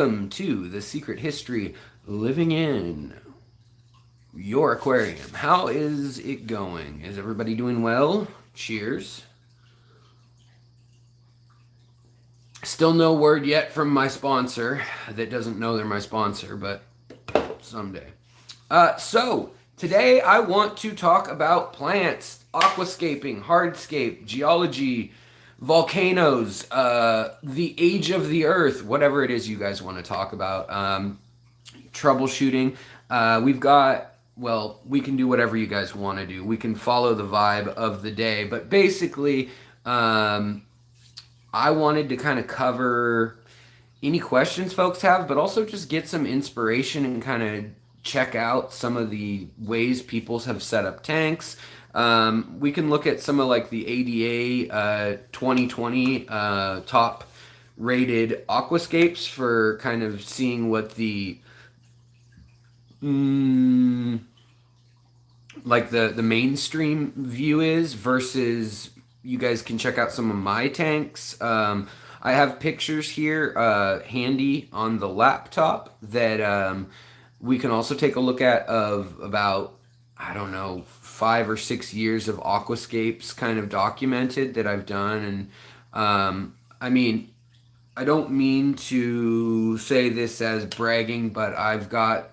Welcome to The Secret History Living in Your Aquarium. How is it going? Is everybody doing well? Cheers. Still no word yet from my sponsor that doesn't know they're my sponsor, but someday. So, today I want to talk about plants, aquascaping, hardscape, geology, volcanoes, the age of the earth, whatever it is you guys want to talk about. Troubleshooting. We can do whatever you guys want to do. We can follow the vibe of the day. But basically, I wanted to kind of cover any questions folks have, but also just get some inspiration and kind of check out some of the ways people have set up tanks. We can look at some of like the ADA 2020 top rated aquascapes for kind of seeing what the like the mainstream view is versus you guys can check out some of my tanks. I have pictures here handy on the laptop that we can also take a look at of about, I don't know, 5 or 6 years of aquascapes kind of documented that I've done. And I mean, I don't mean to say this as bragging, but I've got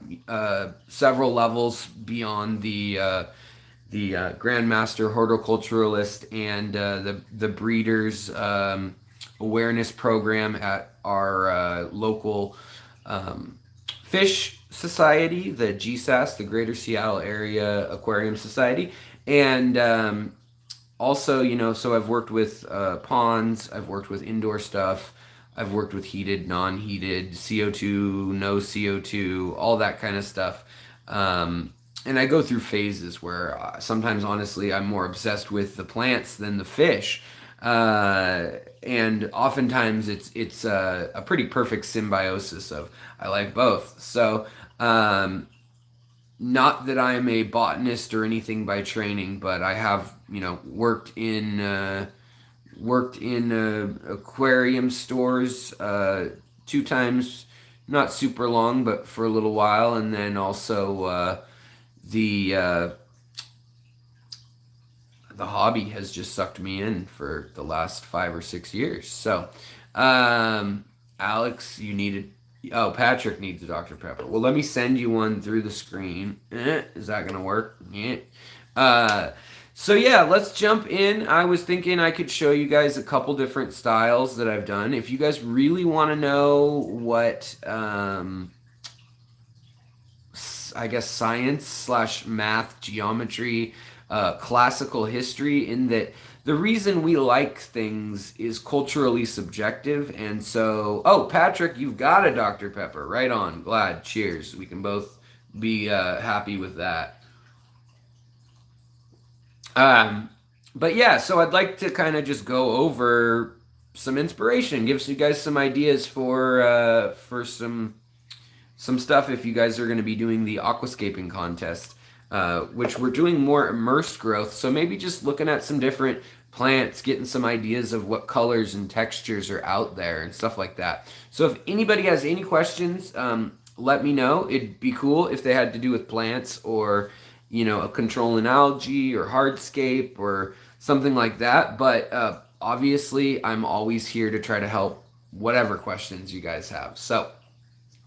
several levels beyond the Grandmaster Horticulturalist and the Breeders Awareness Program at our local fish society, the GSAS, the Greater Seattle Area Aquarium Society. And also, so I've worked with ponds, I've worked with indoor stuff, I've worked with heated, non-heated, CO2, no CO2, all that kind of stuff. And I go through phases where sometimes, honestly, I'm more obsessed with the plants than the fish. And oftentimes it's a pretty perfect symbiosis of I like both. So, not that I'm a botanist or anything by training, but I have, worked in aquarium stores 2 times, not super long, but for a little while, and then also the hobby has just sucked me in for the last 5 or 6 years. So, Alex, Patrick needs a Dr. Pepper. Well, let me send you one through the screen. Is that gonna work? Yeah. So yeah, let's jump in. I was thinking I could show you guys a couple different styles that I've done. If you guys really want to know what, I guess, science/math, geometry, classical history, in that the reason we like things is culturally subjective. And so, Patrick, you've got a Dr. Pepper. Right on. Glad. Cheers. We can both be happy with that. But yeah, so I'd like to kind of just go over some inspiration, give you guys some ideas for some stuff if you guys are going to be doing the aquascaping contest, which we're doing more immersed growth. So maybe just looking at some different plants, getting some ideas of what colors and textures are out there and stuff like that. So if anybody has any questions, let me know. It'd be cool if they had to do with plants or a controlling algae or hardscape or something like that. But obviously, I'm always here to try to help whatever questions you guys have. So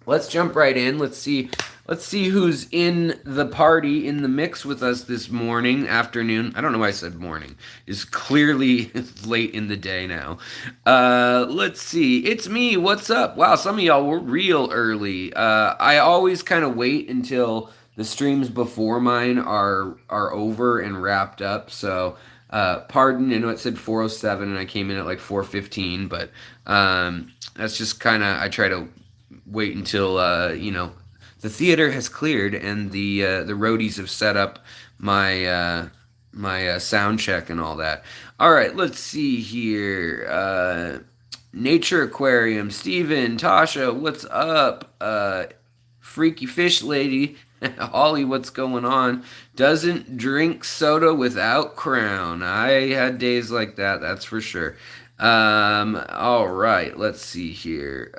let's jump right in. Let's see who's in the party, in the mix with us this afternoon. I don't know why I said morning. It's clearly late in the day now. Let's see. It's me. What's up? Wow, some of y'all were real early. I always kind of wait until the streams before mine are over and wrapped up. So pardon, I know it said 4:07 and I came in at like 4:15, but that's just kind of, I try to wait until the theater has cleared and the roadies have set up my sound check and all that. All right, let's see here. Nature Aquarium, Steven, Tasha, what's up? Freaky Fish Lady, Holly, what's going on? Doesn't drink soda without Crown. I had days like that, that's for sure. All right, let's see here.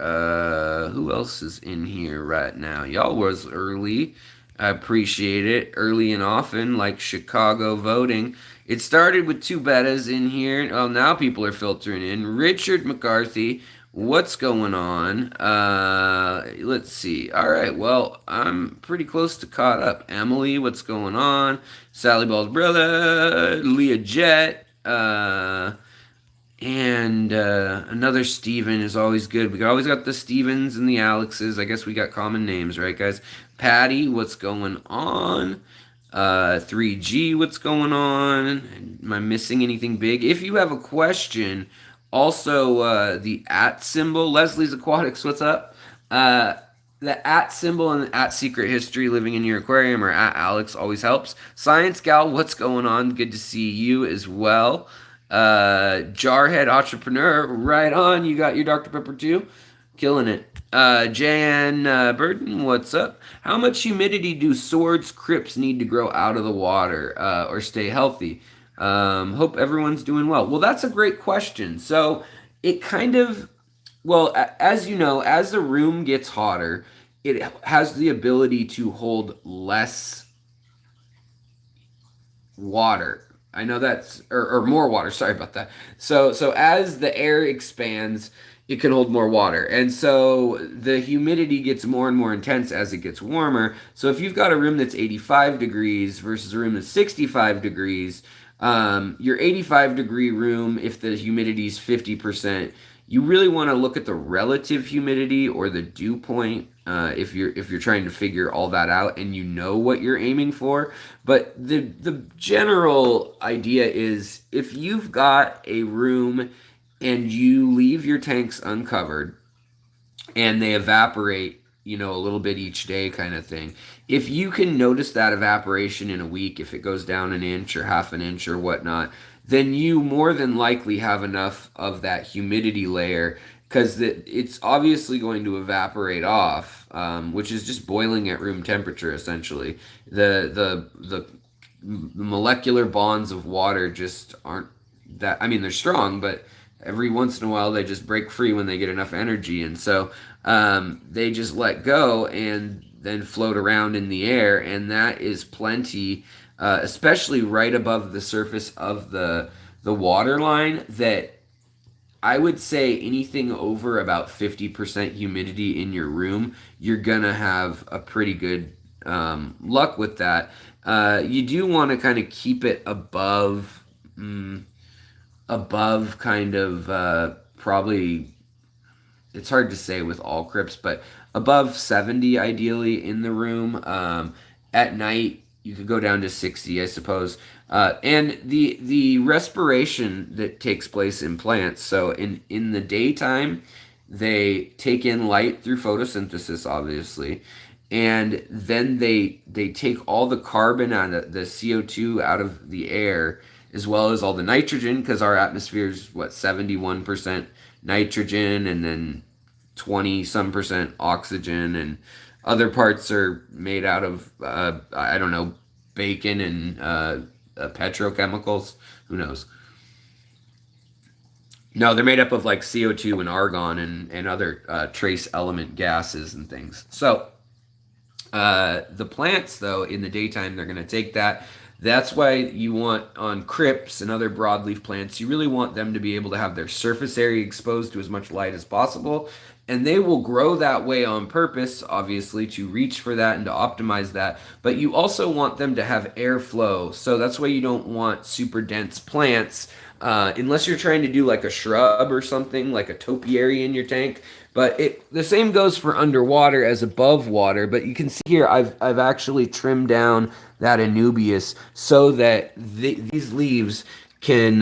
Who else is in here right now? Y'all was early. I appreciate it. Early and often, like Chicago voting. It started with two betas in here. Oh, now people are filtering in. Richard McCarthy, what's going on? Let's see. All right, well, I'm pretty close to caught up. Emily, what's going on? Sally Ball's brother, Leah Jet, and another Steven is always good. We always got the Stevens and the Alexes. I guess we got common names, right, guys? Patty, what's going on? 3G, what's going on? Am I missing anything big? If you have a question, also the at symbol, Leslie's Aquatics, what's up? The at symbol and the at secret history living in your aquarium or at Alex always helps. Science Gal, what's going on? Good to see you as well. Jarhead Entrepreneur, right on. You got your Dr. Pepper too? Killing it. Jan Burton, what's up? How much humidity do swords crypts need to grow out of the water or stay healthy? Hope everyone's doing well. Well, that's a great question. So it kind of, well, as you know, as the room gets hotter, it has the ability to hold less water. I know that's or more water. Sorry about that. So as the air expands, it can hold more water, and so the humidity gets more and more intense as it gets warmer. So if you've got a room that's 85 degrees versus a room that's 65 degrees, your 85-degree room, if the humidity is 50%, you really want to look at the relative humidity or the dew point if you're trying to figure all that out and you know what you're aiming for. But the general idea is if you've got a room and you leave your tanks uncovered and they evaporate, a little bit each day kind of thing. If you can notice that evaporation in a week, if it goes down an inch or half an inch or whatnot, then you more than likely have enough of that humidity layer because it's obviously going to evaporate off, which is just boiling at room temperature essentially. The molecular bonds of water just aren't that. I mean, they're strong, but every once in a while they just break free when they get enough energy, and so they just let go and then float around in the air, and that is plenty, especially right above the surface of the water line. That I would say anything over about 50% humidity in your room, you're gonna have a pretty good luck with that. You do want to kind of keep it above. Above kind of probably, it's hard to say with all crypts, but above 70 ideally in the room. At night you could go down to 60, I suppose. And the respiration that takes place in plants, so in the daytime they take in light through photosynthesis obviously, and then they take all the carbon out of the CO2 out of the air, as well as all the nitrogen, because our atmosphere is 71% nitrogen and then 20 some percent oxygen, and other parts are made out of I don't know, bacon and petrochemicals. Who knows? No, they're made up of like CO2 and argon and other trace element gases and things. So the plants, though, in the daytime, they're going to take that. That's why you want, on crypts and other broadleaf plants, you really want them to be able to have their surface area exposed to as much light as possible. And they will grow that way on purpose, obviously, to reach for that and to optimize that. But you also want them to have airflow. So that's why you don't want super dense plants, unless you're trying to do like a shrub or something, like a topiary in your tank. But the same goes for underwater as above water. But you can see here, I've actually trimmed down that anubias so that these leaves can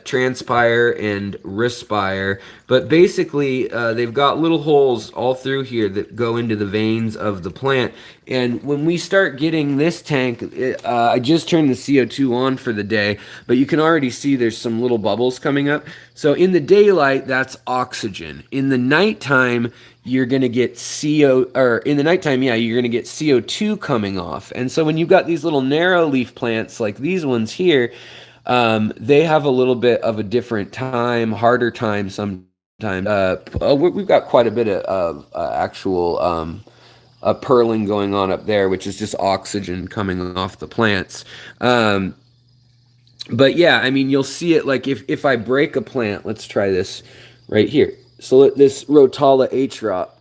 transpire and respire. But basically, they've got little holes all through here that go into the veins of the plant. And when we start getting this tank, I just turned the CO2 on for the day, but you can already see there's some little bubbles coming up. So in the daylight, that's oxygen. In the nighttime, you're going to get you're going to get CO2 coming off. And so when you've got these little narrow leaf plants like these ones here, They have a little bit of a different time, harder time sometimes. We've got quite a bit of actual purling going on up there, which is just oxygen coming off the plants. But yeah, I mean, you'll see it like if I break a plant, let's try this right here. So this Rotala H-Rot,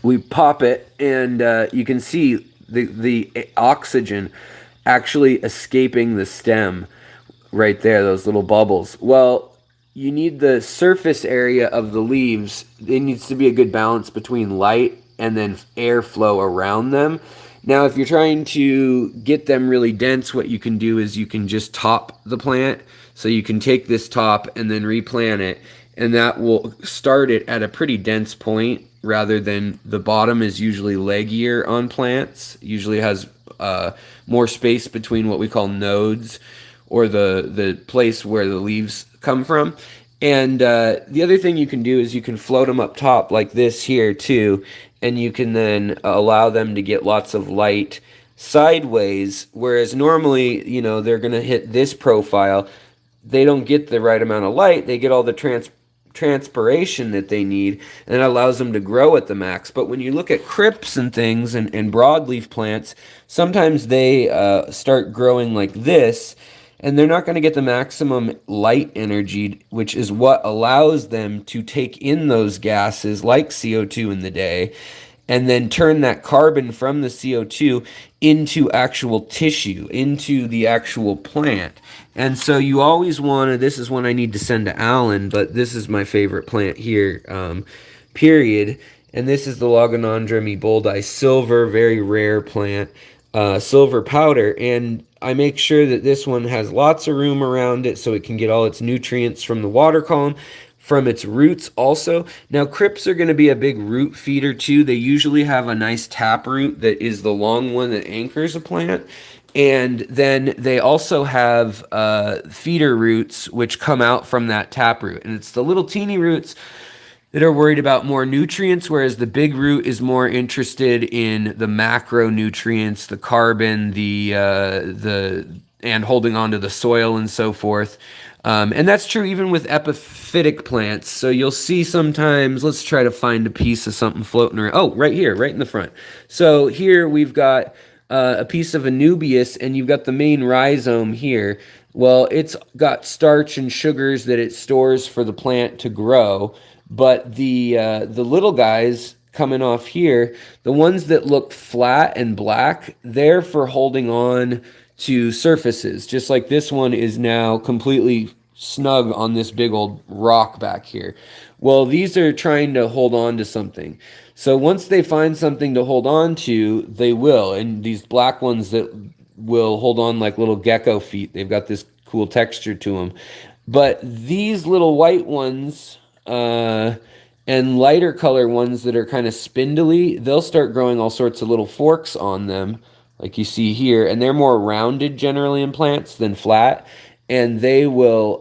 we pop it, and you can see the oxygen actually escaping the stem right there, those little bubbles. Well, you need the surface area of the leaves. It needs to be a good balance between light and then airflow around them. Now, if you're trying to get them really dense, what you can do is you can just top the plant. So you can take this top and then replant it, and that will start it at a pretty dense point, rather than the bottom is usually leggier on plants. Usually has more space between what we call nodes, or the place where the leaves come from. And the other thing you can do is you can float them up top like this here too, and you can then allow them to get lots of light sideways, whereas normally, they're going to hit this profile. They don't get the right amount of light. They get all the transpiration that they need, and it allows them to grow at the max. But when you look at crypts and things and broadleaf plants, sometimes they start growing like this, and they're not going to get the maximum light energy, which is what allows them to take in those gases like CO2 in the day, and then turn that carbon from the CO2 into actual tissue, into the actual plant. And so you always want to, this is one I need to send to Alan, but this is my favorite plant here, period. And this is the Logonandrum eboldi silver, very rare plant, silver powder. And I make sure that this one has lots of room around it so it can get all its nutrients from the water column, from its roots also. Now, crypts are going to be a big root feeder too. They usually have a nice tap root that is the long one that anchors a plant. And then they also have feeder roots which come out from that tap root. And it's the little teeny roots that are worried about more nutrients, whereas the big root is more interested in the macronutrients, the carbon, and holding on to the soil and so forth. And that's true even with epiphytic plants. So you'll see sometimes, let's try to find a piece of something floating around. Oh, right here, right in the front. So here we've got a piece of Anubias, and you've got the main rhizome here. Well, it's got starch and sugars that it stores for the plant to grow. But the little guys coming off here, the ones that look flat and black, they're for holding on to surfaces. Just like this one is now completely snug on this big old rock back here. Well, these are trying to hold on to something. So once they find something to hold on to, they will. And these black ones that will hold on like little gecko feet, they've got this cool texture to them. But these little white ones, and lighter color ones that are kind of spindly, they'll start growing all sorts of little forks on them, like you see here, and they're more rounded generally in plants than flat, and they will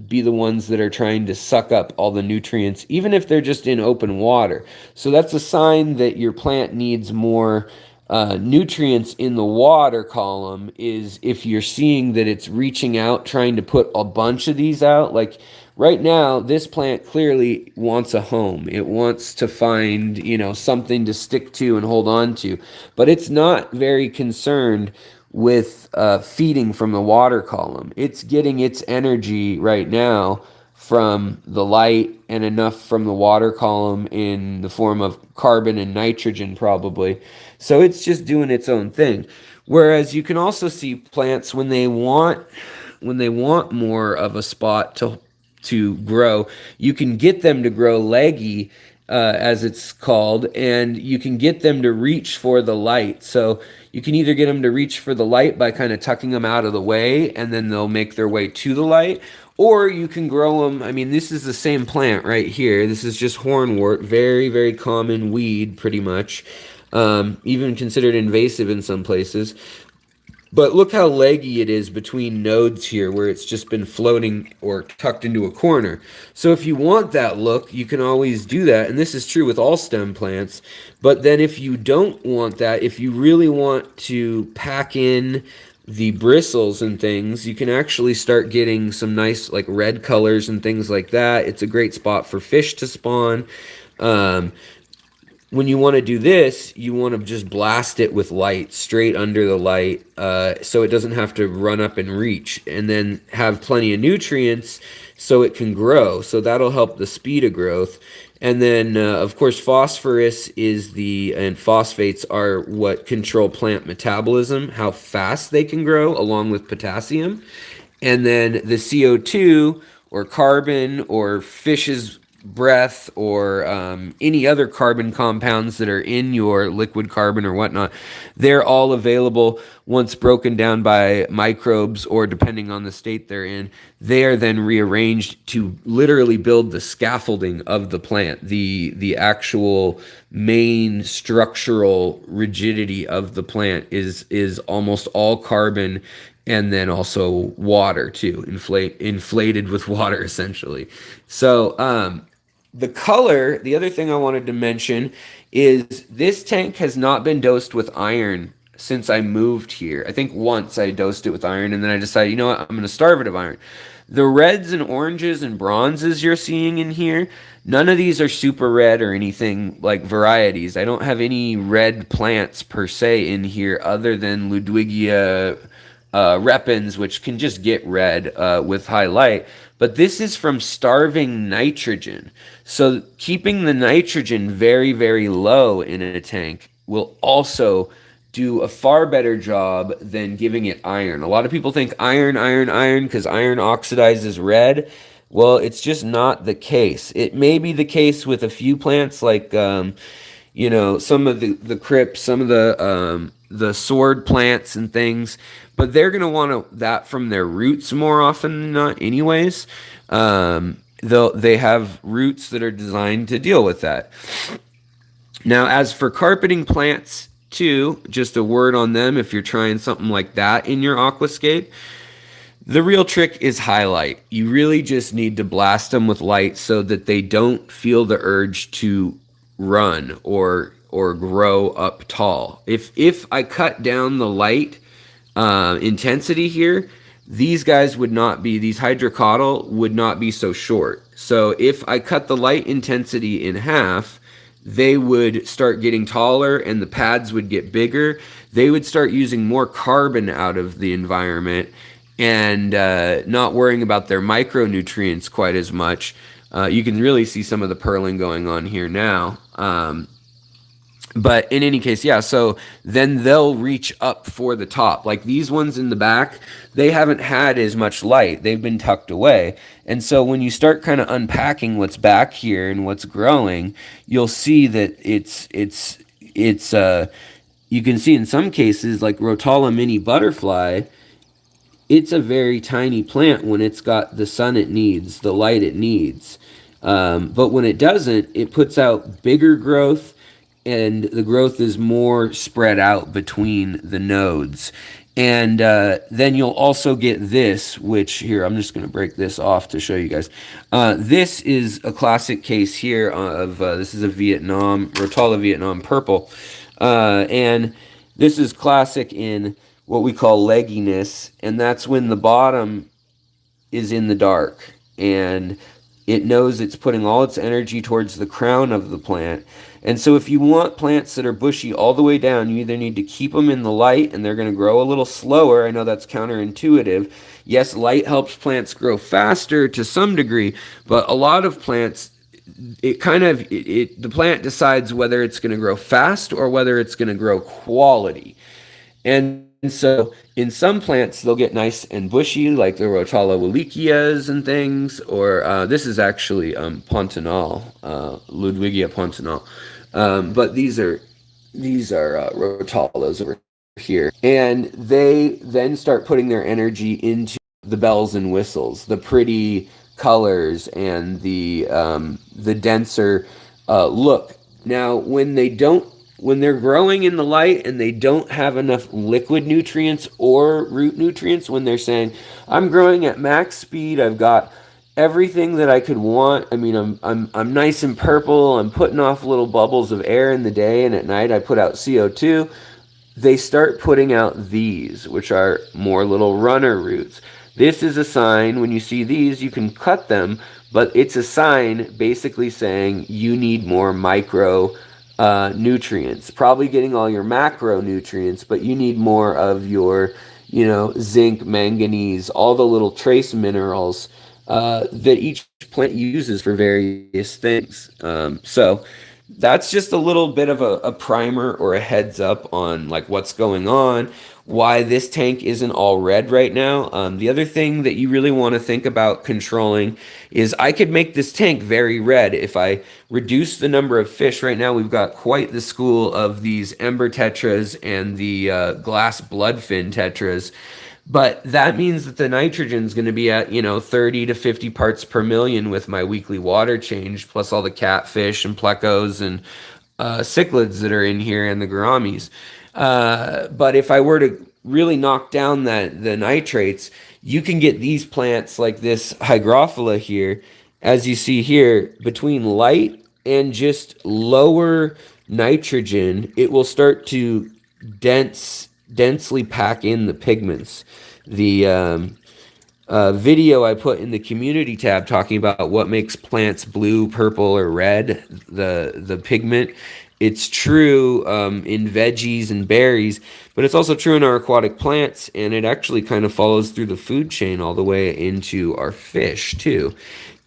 be the ones that are trying to suck up all the nutrients, even if they're just in open water. So that's a sign that your plant needs more nutrients in the water column, is if you're seeing that it's reaching out, trying to put a bunch of these out. Like right now, this plant clearly wants a home. It wants to find, something to stick to and hold on to. But it's not very concerned with feeding from the water column. It's getting its energy right now from the light and enough from the water column in the form of carbon and nitrogen probably. So it's just doing its own thing. Whereas you can also see plants when they want more of a spot to grow, you can get them to grow leggy, as it's called, and you can get them to reach for the light. So you can either get them to reach for the light by kind of tucking them out of the way, and then they'll make their way to the light, or you can grow them. I mean, this is the same plant right here. This is just hornwort, very, very common weed, pretty much, even considered invasive in some places. But look how leggy it is between nodes here, where it's just been floating or tucked into a corner. So if you want that look, you can always do that. And this is true with all stem plants. But then if you don't want that, if you really want to pack in the bristles and things, you can actually start getting some nice like red colors and things like that. It's a great spot for fish to spawn. Um, when you want to do this, you want to just blast it with light straight under the light, so it doesn't have to run up and reach, and then have plenty of nutrients so it can grow. So that'll help the speed of growth. And then, of course, phosphorus and phosphates are what control plant metabolism, how fast they can grow, along with potassium. And then the CO2 or carbon or fish's breath or any other carbon compounds that are in your liquid carbon or whatnot, they're all available once broken down by microbes, or depending on the state they're in, they are then rearranged to literally build the scaffolding of the plant, the actual main structural rigidity of the plant is almost all carbon, and then also water too, inflated with water essentially. So the color, the other thing I wanted to mention is this tank has not been dosed with iron since I moved here. I think once I dosed it with iron, and then I decided, you know what, I'm going to starve it of iron. The reds and oranges and bronzes you're seeing in here, none of these are super red or anything like varieties. I don't have any red plants per se in here other than Ludwigia repens, which can just get red with high light. But this is from starving nitrogen. So keeping the nitrogen very, very low in a tank will also do a far better job than giving it iron. A lot of people think iron, iron, iron, because iron oxidizes red. Well, it's just not the case. It may be the case with a few plants like some of the crypts, some of the sword plants and things, but they're gonna want that from their roots more often than not, anyways. Though they have roots that are designed to deal with that. Now, as for carpeting plants, too, just a word on them if you're trying something like that in your aquascape. The real trick is highlight. You really just need to blast them with light so that they don't feel the urge to run or grow up tall. If I cut down the light intensity here, these hydrocotyl would not be so short. So if I cut the light intensity in half, they would start getting taller and the pads would get bigger. They would start using more carbon out of the environment and not worrying about their micronutrients quite as much. You can really see some of the purling going on here now. But in any case, yeah, so then they'll reach up for the top. Like these ones in the back, they haven't had as much light. They've been tucked away. And so when you start kind of unpacking what's back here and what's growing, you'll see that it's you can see in some cases, like Rotala mini butterfly, it's a very tiny plant when it's got the sun it needs, the light it needs. But when it doesn't, it puts out bigger growth, and the growth is more spread out between the nodes. And then you'll also get this, which here, I'm just going to break this off to show you guys. This is a classic case here of, this is a Rotala Vietnam purple. And this is classic in what we call legginess, and that's when the bottom is in the dark and it knows it's putting all its energy towards the crown of the plant. And so if you want plants that are bushy all the way down, you either need to keep them in the light and they're going to grow a little slower. I know that's counterintuitive. Yes, light helps plants grow faster to some degree, but a lot of plants, the plant decides whether it's going to grow fast or whether it's going to grow quality. And so in some plants, they'll get nice and bushy, like the Rotala wallicias and things, or this is actually Pontanal, Ludwigia Pontanal. But these are Rotalas over here. And they then start putting their energy into the bells and whistles, the pretty colors, and the denser look. Now, when they're growing in the light and they don't have enough liquid nutrients or root nutrients, when they're saying, I'm growing at max speed, I've got everything that I could want. I mean, I'm nice and purple, I'm putting off little bubbles of air in the day, and at night I put out CO2. they start putting out these, which are more little runner roots. This is a sign. When you see these, you can cut them, but it's a sign basically saying you need more micro nutrients. Probably getting all your macronutrients, but you need more of your, zinc, manganese, all the little trace minerals that each plant uses for various things. So that's just a little bit of a primer or a heads up on like what's going on, why this tank isn't all red right now. The other thing that you really want to think about controlling is I could make this tank very red if I reduce the number of fish. Right now we've got quite the school of these ember tetras and the glass bloodfin tetras. But that means that the nitrogen is going to be at, 30 to 50 parts per million with my weekly water change, plus all the catfish and plecos and cichlids that are in here and the gouramis. But if I were to really knock down the nitrates, you can get these plants like this hygrophila here, as you see here, between light and just lower nitrogen, it will start to densely pack in the pigments. The video I put in the community tab talking about what makes plants blue, purple, or red, the pigment, it's true in veggies and berries, but it's also true in our aquatic plants, and it actually kind of follows through the food chain all the way into our fish too.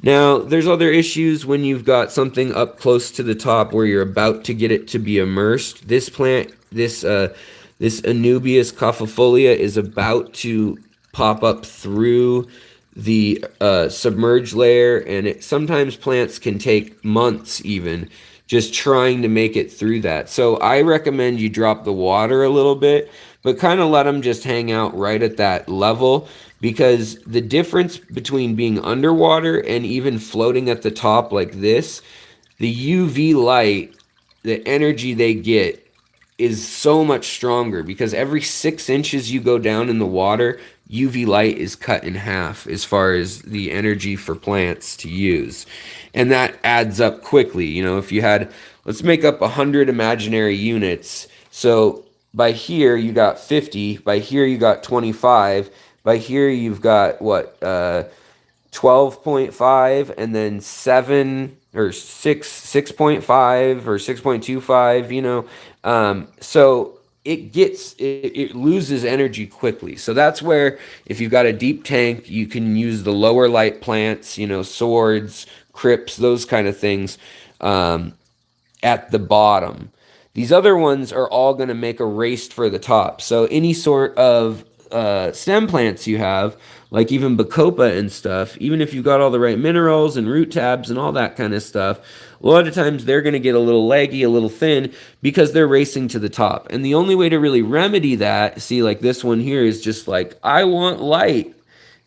Now, there's other issues when you've got something up close to the top where you're about to get it to be immersed. This plant, this Anubias cophifolia is about to pop up through the submerged layer, and sometimes plants can take months even just trying to make it through that. So I recommend you drop the water a little bit, but kind of let them just hang out right at that level, because the difference between being underwater and even floating at the top like this, the UV light, the energy they get is so much stronger, because every 6 inches you go down in the water, UV light is cut in half as far as the energy for plants to use. And that adds up quickly. If you had, let's make up 100 imaginary units. So by here you got 50, by here you got 25, by here you've got what, 12.5, and then 7 or 6.5 or 6.25, so it loses energy quickly. So that's where, if you've got a deep tank, you can use the lower light plants, swords, crypts, those kind of things at the bottom. These other ones are all going to make a race for the top. So any sort of stem plants you have, like even bacopa and stuff, even if you've got all the right minerals and root tabs and all that kind of stuff, a lot of times they're going to get a little leggy, a little thin, because they're racing to the top. And the only way to really remedy that, see, like this one here is just like, I want light.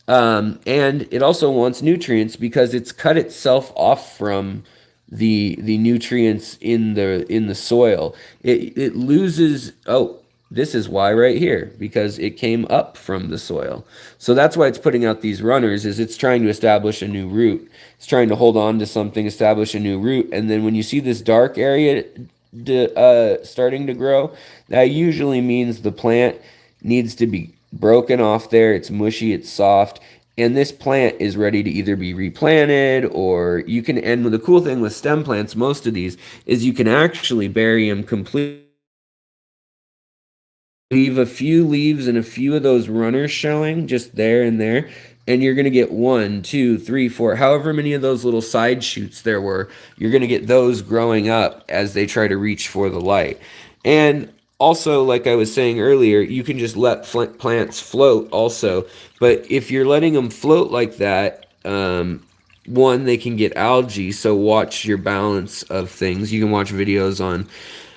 And it also wants nutrients because it's cut itself off from the nutrients in the soil. It loses, this is why right here, because it came up from the soil. So that's why it's putting out these runners, is it's trying to establish a new root. It's trying to hold on to something, establish a new root. And then when you see this dark area starting to grow, that usually means the plant needs to be broken off there. It's mushy, it's soft, and this plant is ready to either be replanted, or you can, and the cool thing with stem plants, most of these, is you can actually bury them completely. Leave a few leaves and a few of those runners showing just there and there, and you're going to get 1, 2, 3, 4, however many of those little side shoots there were, you're going to get those growing up as they try to reach for the light. And also, like I was saying earlier, you can just let plants float also, but if you're letting them float like that, one, they can get algae, so watch your balance of things. You can watch videos on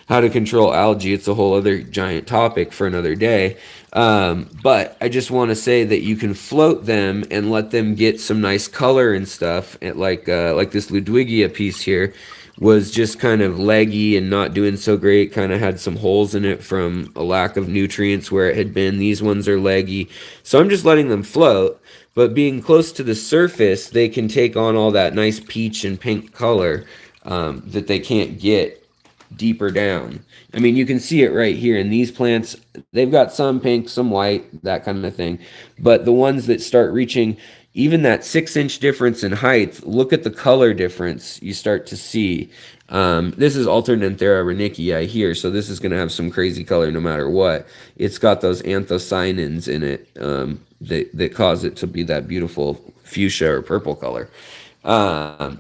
how to control algae. It's a whole other giant topic for another day. But I just want to say that you can float them and let them get some nice color and stuff. Like this Ludwigia piece here was just kind of leggy and not doing so great. Kind of had some holes in it from a lack of nutrients where it had been. These ones are leggy. So I'm just letting them float. But being close to the surface, they can take on all that nice peach and pink color that they can't get deeper down. I mean, you can see it right here in these plants. They've got some pink, some white, that kind of thing. But the ones that start reaching even that 6-inch difference in height, look at the color difference you start to see. This is Alternanthera renickii here, so this is going to have some crazy color no matter what. It's got those anthocyanins in it that cause it to be that beautiful fuchsia or purple color. But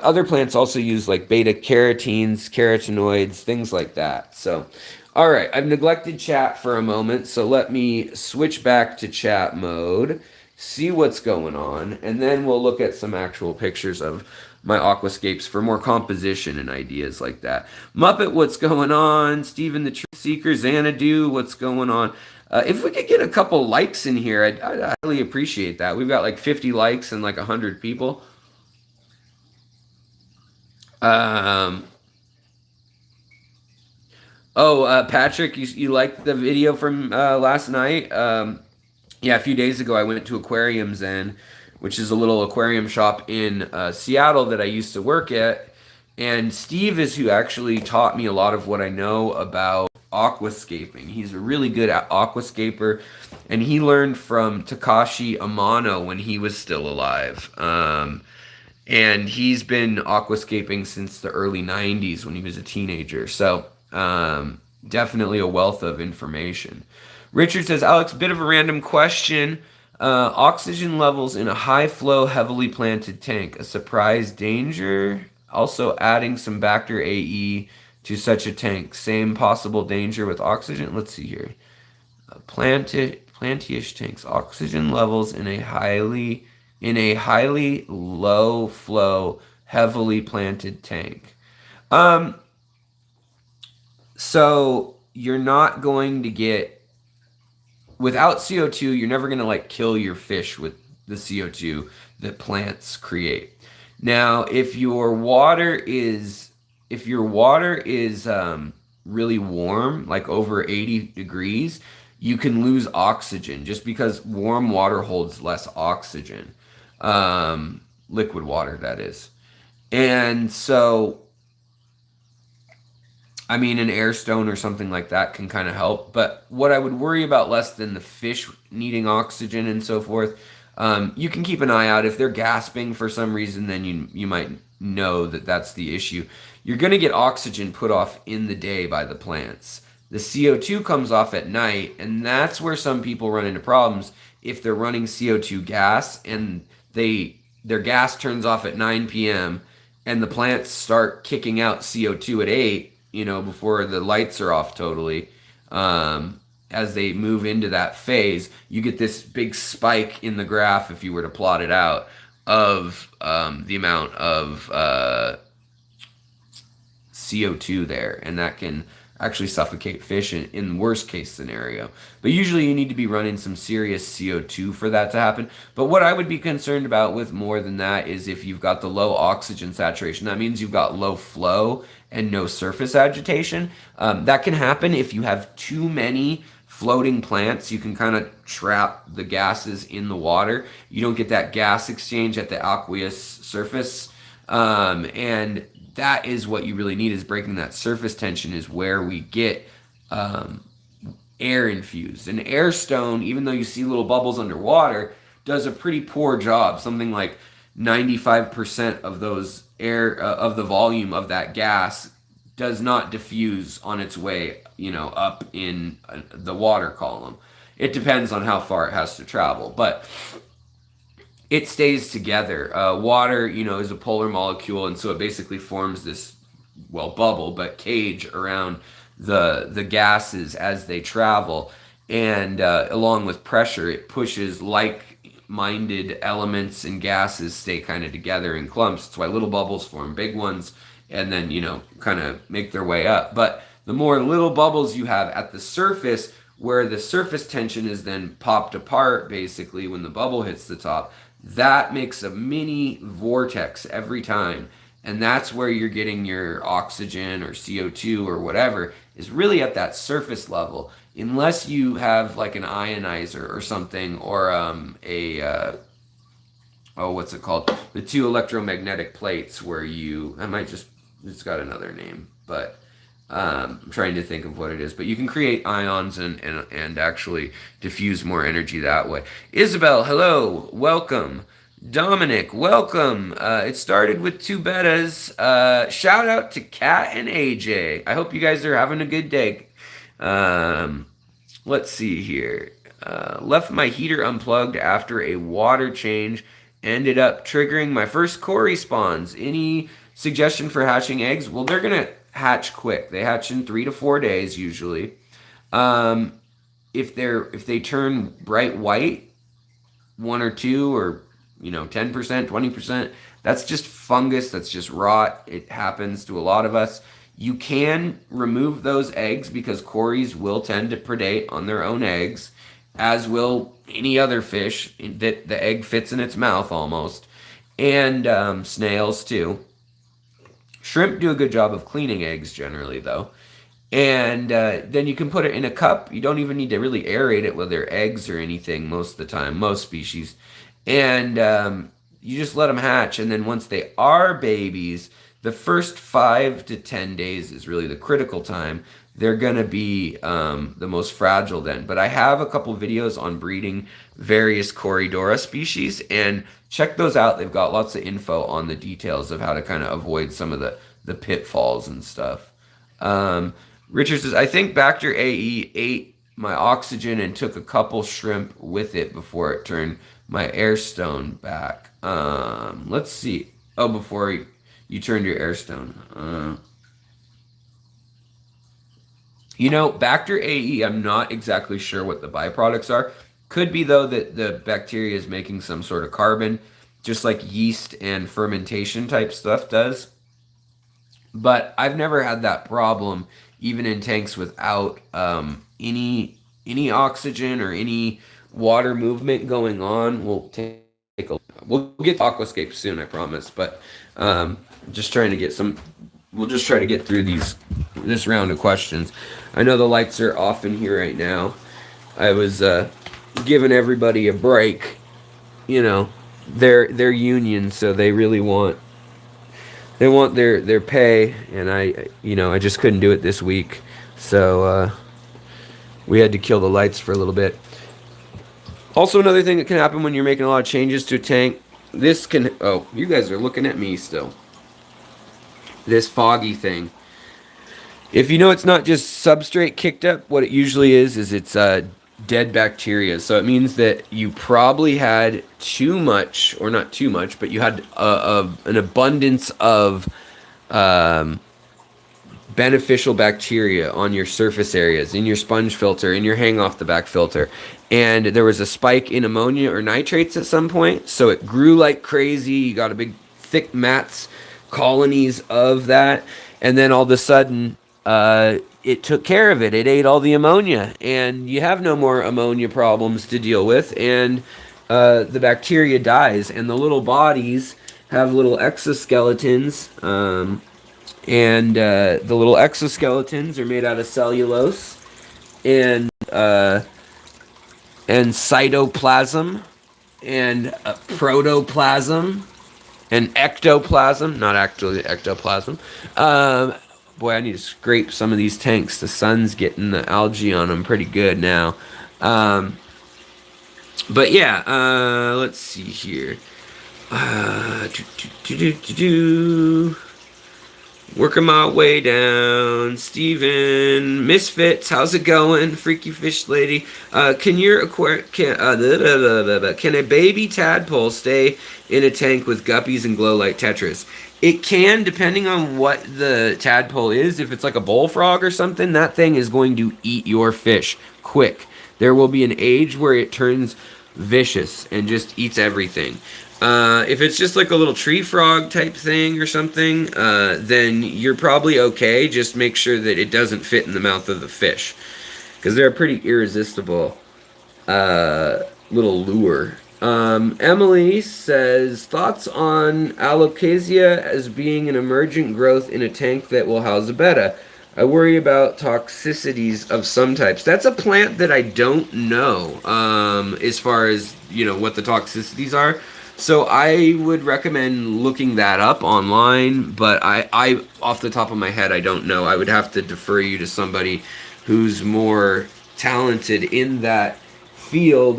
other plants also use like beta carotenes, carotenoids, things like that. So, all right, I've neglected chat for a moment, so let me switch back to chat mode, see what's going on, and then we'll look at some actual pictures of my aquascapes for more composition and ideas like that. Muppet, what's going on? Stephen the Truth Seeker, Xanadu, what's going on? If we could get a couple likes in here, I'd highly appreciate that. We've got like 50 likes and like 100 people. Patrick, you liked the video from last night? Yeah, a few days ago I went to Aquarium Zen, which is a little aquarium shop in Seattle that I used to work at. And Steve is who actually taught me a lot of what I know about aquascaping. He's a really good aquascaper, and he learned from Takashi Amano when he was still alive. And he's been aquascaping since the early 90s when he was a teenager. So definitely a wealth of information. Richard says, Alex, bit of a random question. Oxygen levels in a high flow, heavily planted tank, a surprise danger? Also adding some Bacter AE to such a tank. Same possible danger with oxygen? Let's see here. Plantish tanks. Oxygen levels in a highly low flow, heavily planted tank. So you're not going to get, without CO2, you're never going to like kill your fish with the CO2 that plants create. Now, if your water is really warm, like over 80 degrees, you can lose oxygen just because warm water holds less oxygen. Liquid water, that is. And so, I mean, an air stone or something like that can kind of help. But what I would worry about less than the fish needing oxygen and so forth, you can keep an eye out. If they're gasping for some reason, then you might know that that's the issue. You're going to get oxygen put off in the day by the plants. The CO2 comes off at night, and that's where some people run into problems if they're running CO2 gas and their gas turns off at 9 p.m. and the plants start kicking out CO2 at 8, before the lights are off totally. As they move into that phase, you get this big spike in the graph, if you were to plot it out, of the amount of CO2 there, and that can actually suffocate fish in worst case scenario. But usually you need to be running some serious CO2 for that to happen. But what I would be concerned about with more than that is if you've got the low oxygen saturation. That means you've got low flow and no surface agitation. That can happen if you have too many floating plants. You can kind of trap the gases in the water. You don't get that gas exchange at the aqueous surface. And that is what you really need, is breaking that surface tension is where we get air infused. An air stone, even though you see little bubbles underwater, does a pretty poor job. Something like 95% of those air, of the volume of that gas does not diffuse on its way, up in the water column. It depends on how far it has to travel, but it stays together. Water, is a polar molecule, and so it basically forms this, bubble, but cage around the gases as they travel. And along with pressure, it pushes like-minded elements and gases stay kind of together in clumps. That's why little bubbles form big ones, and then, kind of make their way up. But the more little bubbles you have at the surface, where the surface tension is then popped apart, basically, when the bubble hits the top, that makes a mini vortex every time. And that's where you're getting your oxygen or CO2 or whatever, is really at that surface level. Unless you have like an ionizer or something, or what's it called? The two electromagnetic plates where I might just it's got another name, but I'm trying to think of what it is. But you can create ions and actually diffuse more energy that way. Isabel, hello, welcome. Dominic, welcome. It started with 2 betas. Shout out to Kat and AJ. I hope you guys are having a good day. Um, let's see here. Left my heater unplugged after a water change. Ended up triggering my first cory spawns. Any suggestion for hatching eggs? Well, they're gonna hatch quick. They hatch in 3 to 4 days usually. If they turn bright white, 1 or 2 or 10%, 20%, that's just fungus. That's just rot. It happens to a lot of us. You can remove those eggs because cories will tend to predate on their own eggs, as will any other fish that the egg fits in its mouth almost, and snails too. Shrimp do a good job of cleaning eggs generally, though. And then you can put it in a cup. You don't even need to really aerate it with their eggs or anything most of the time, most species. And you just let them hatch. And then once they are babies, the first 5 to 10 days is really the critical time. They're going to be the most fragile then. But I have a couple videos on breeding various Corydoras species, and check those out. They've got lots of info on the details of how to kind of avoid some of the pitfalls and stuff. Richard says, I think Bacter AE ate my oxygen and took a couple shrimp with it before it turned my air stone back. Let's see. Oh, before you turned your air stone. Bacter AE, I'm not exactly sure what the byproducts are. Could be, though, that the bacteria is making some sort of carbon, just like yeast and fermentation type stuff does. But I've never had that problem, even in tanks without any oxygen or any water movement going on. We'll get to Aquascape soon, I promise. But just trying to get some. We'll just try to get through this round of questions. I know the lights are off in here right now. I was giving everybody a break. They're union, so they really want their pay, and I just couldn't do it this week, so we had to kill the lights for a little bit. Also, another thing that can happen when you're making a lot of changes to a tank, you guys are looking at me still. This foggy thing. If it's not just substrate kicked up, what it usually is it's dead bacteria. So it means that you probably had too much, or not too much, but you had an abundance of beneficial bacteria on your surface areas, in your sponge filter, in your hang off the back filter. And there was a spike in ammonia or nitrates at some point, so it grew like crazy. You got a big thick mats, colonies of that, and then all of a sudden it took care of it. It ate all the ammonia, and you have no more ammonia problems to deal with, and the bacteria dies, and the little bodies have little exoskeletons, and the little exoskeletons are made out of cellulose and cytoplasm and protoplasm and ectoplasm, not actually ectoplasm. Boy, I need to scrape some of these tanks. The sun's getting the algae on them pretty good now. But yeah, let's see here. Working my way down. Steven, Misfits, how's it going? Freaky Fish Lady. Can a baby tadpole stay in a tank with guppies and glow light tetras? It can, depending on what the tadpole is. If it's like a bullfrog or something, that thing is going to eat your fish quick. There will be an age where it turns vicious and just eats everything. If it's just like a little tree frog type thing or something, then you're probably okay. Just make sure that it doesn't fit in the mouth of the fish, because they're a pretty irresistible little lure. Emily says, thoughts on alocasia as being an emergent growth in a tank that will house a betta. I worry about toxicities of some types. That's a plant that I don't know as far as what the toxicities are. So I would recommend looking that up online, but I off the top of my head, I don't know. I would have to defer you to somebody who's more talented in that field,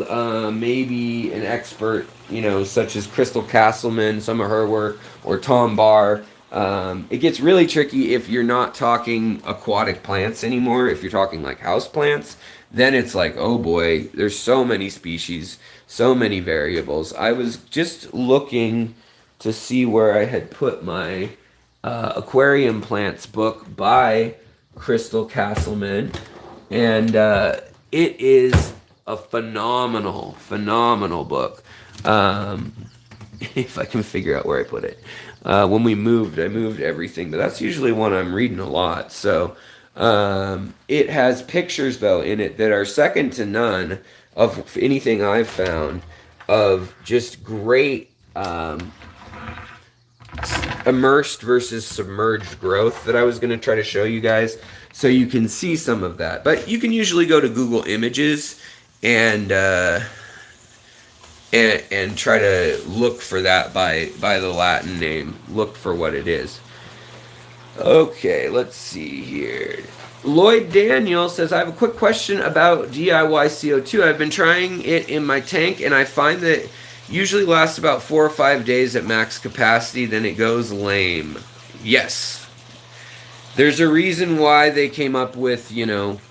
maybe an expert, such as Crystal Castleman, some of her work, or Tom Barr. It gets really tricky if you're not talking aquatic plants anymore. If you're talking like house plants, then it's like, oh boy, there's so many species, so many variables. I was just looking to see where I had put my aquarium plants book by Crystal Castleman, and it is a phenomenal book. If I can figure out where I put it. When we moved, I moved everything, but that's usually one I'm reading a lot. So it has pictures, though, in it that are second to none of anything I've found of just great immersed versus submerged growth that I was going to try to show you guys so you can see some of that. But you can usually go to Google Images and try to look for that by the Latin name. Look for what it is. Okay, let's see here. Lloyd Daniel says, I have a quick question about DIY CO2. I've been trying it in my tank, and I find that it usually lasts about 4 or 5 days at max capacity, then it goes lame. Yes. There's a reason why they came up with,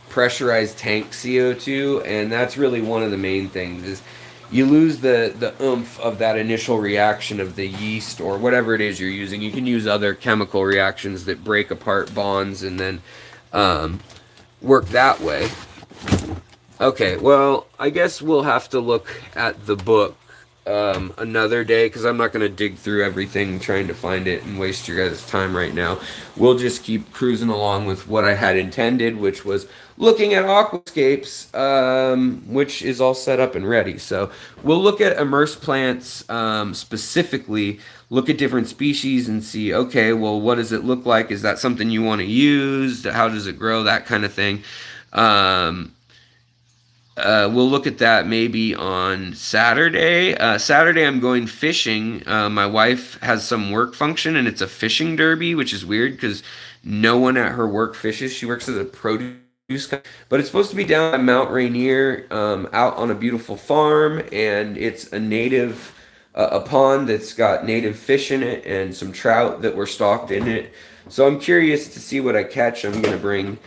pressurized tank CO2, and that's really one of the main things is you lose the oomph of that initial reaction of the yeast or whatever it is you're using. You can use other chemical reactions that break apart bonds and then work that way. Okay, well, I guess we'll have to look at the book another day because I'm not going to dig through everything trying to find it and waste your guys' time right now. We'll just keep cruising along with what I had intended, which was looking at Aquascapes, which is all set up and ready. So we'll look at immersed plants specifically, look at different species and see, okay, well, what does it look like? Is that something you want to use? How does it grow? That kind of thing. We'll look at that maybe on Saturday. Saturday I'm going fishing. My wife has some work function and it's a fishing derby, which is weird because no one at her work fishes. She works as a produce company. But it's supposed to be down at Mount Rainier, out on a beautiful farm, and it's a native, a pond that's got native fish in it and some trout that were stocked in it. So I'm curious to see what I catch. I'm going to bring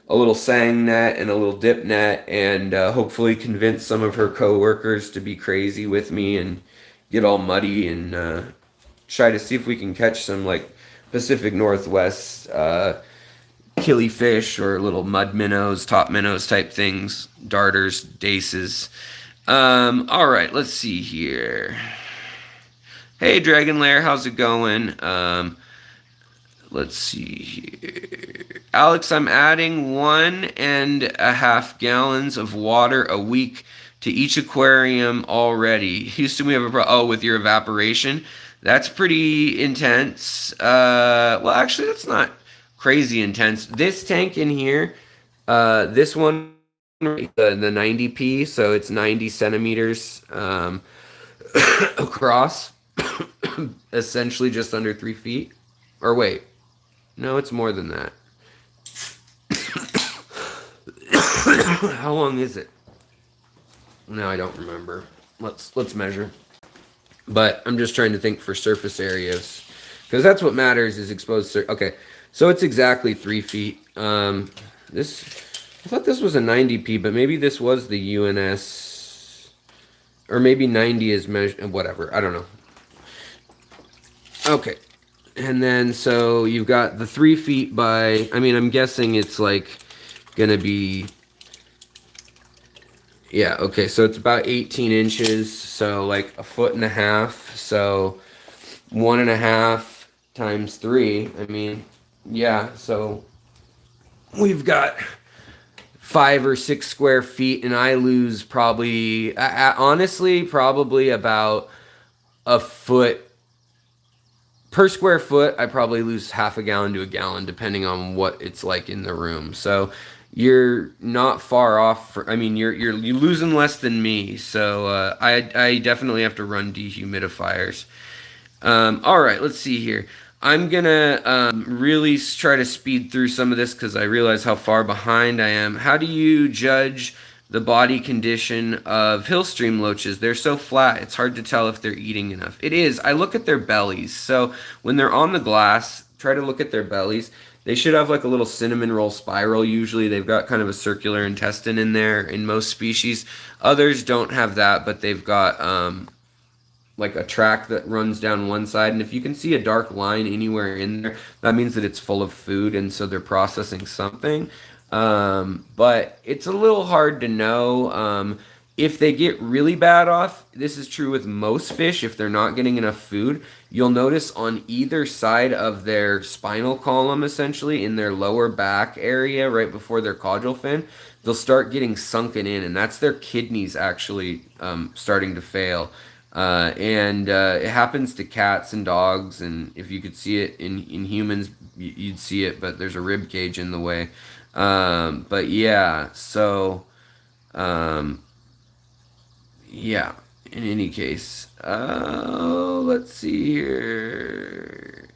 a little sang net and a little dip net and hopefully convince some of her co-workers to be crazy with me and get all muddy and try to see if we can catch some like Pacific Northwest killifish or little mud minnows, top minnows type things, darters, daces. All right, let's see here. Hey, Dragon Lair, how's it going? Let's see here. Alex, I'm adding 1.5 gallons of water a week to each aquarium already. Houston, we have a problem. Oh, with your evaporation? That's pretty intense. Well, actually, that's not crazy intense. This tank in here, this one, the 90p, so it's 90 centimeters across, essentially just under 3 feet. Or wait, no, it's more than that. How long is it? No, I don't remember. Let's measure. But I'm just trying to think for surface areas, because that's what matters is exposed. Okay, so it's exactly 3 feet. I thought this was a 90p, but maybe this was the UNS, or maybe 90 is measured. Whatever, I don't know. Okay. And then, so you've got the 3 feet by, I'm guessing it's like gonna be, yeah, okay, so it's about 18 inches, so like 1.5 feet, so 1.5 times 3, yeah, so we've got 5 or 6 square feet, and I lose probably, honestly, probably about a foot. Per square foot, I probably lose 0.5 gallon to a gallon, depending on what it's like in the room. So, you're not far off. I mean, you're losing less than me. So I definitely have to run dehumidifiers. All right, let's see here. I'm gonna really try to speed through some of this because I realize how far behind I am. How do you judge the body condition of hillstream loaches? They're so flat, it's hard to tell if they're eating enough. It is. I look at their bellies. So when they're on the glass, try to look at their bellies. They should have like a little cinnamon roll spiral. Usually they've got kind of a circular intestine in there in most species. Others don't have that, but they've got like a track that runs down one side, and if you can see a dark line anywhere in there, that means that it's full of food, and so they're processing something. But it's a little hard to know. If they get really bad off, this is true with most fish. If they're not getting enough food, you'll notice on either side of their spinal column, essentially in their lower back area, right before their caudal fin, they'll start getting sunken in, and that's their kidneys actually starting to fail. And it happens to cats and dogs, and if you could see it in humans, you'd see it, but there's a rib cage in the way. But yeah, so yeah, in any case, let's see here.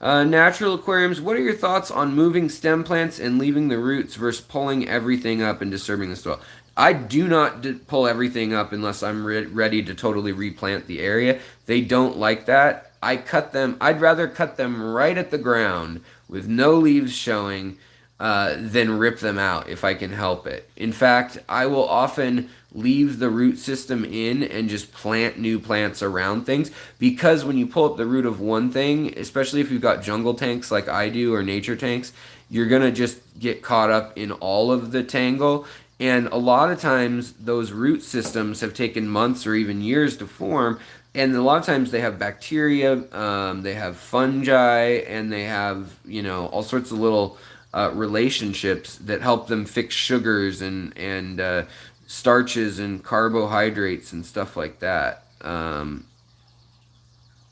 Natural aquariums, what are your thoughts on moving stem plants and leaving the roots versus pulling everything up and disturbing the soil? I do not pull everything up unless I'm ready to totally replant the area. They don't like that. I cut them. I'd rather cut them right at the ground with no leaves showing than rip them out if I can help it. In fact, I will often leave the root system in and just plant new plants around things, because when you pull up the root of one thing, especially if you've got jungle tanks like I do or nature tanks, you're going to just get caught up in all of the tangle. And a lot of times those root systems have taken months or even years to form. And a lot of times they have bacteria, they have fungi, and they have, all sorts of little relationships that help them fix sugars and starches and carbohydrates and stuff like that.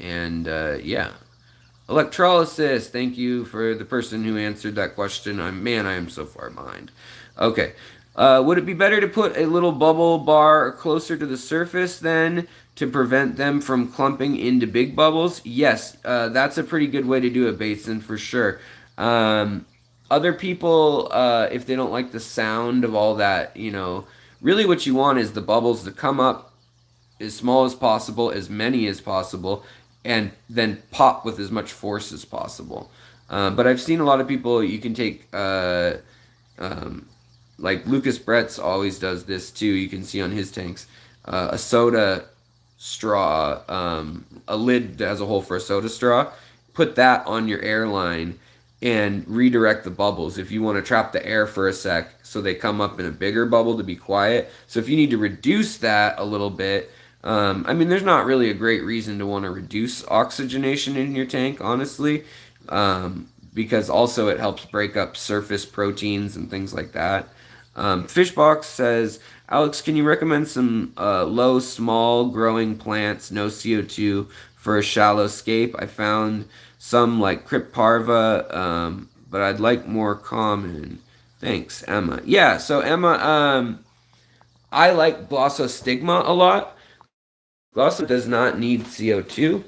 Yeah. Electrolysis. Thank you for the person who answered that question. I am so far behind. Okay. Would it be better to put a little bubble bar closer to the surface then to prevent them from clumping into big bubbles? Yes, that's a pretty good way to do it, Bateson, for sure. Other people, if they don't like the sound of all that, really what you want is the bubbles to come up as small as possible, as many as possible, and then pop with as much force as possible. But I've seen a lot of people, you can take... like Lucas Bretz always does this too. You can see on his tanks a soda straw, a lid that has a hole for a soda straw. Put that on your air line and redirect the bubbles if you want to trap the air for a sec so they come up in a bigger bubble to be quiet. So if you need to reduce that a little bit, there's not really a great reason to want to reduce oxygenation in your tank, honestly, because also it helps break up surface proteins and things like that. Fishbox says, Alex, can you recommend some low, small growing plants, no CO2 for a shallow scape? I found some like Cryptparva, but I'd like more common. Thanks, Emma. Yeah, so Emma, I like Glossostigma a lot. Glosso does not need CO2.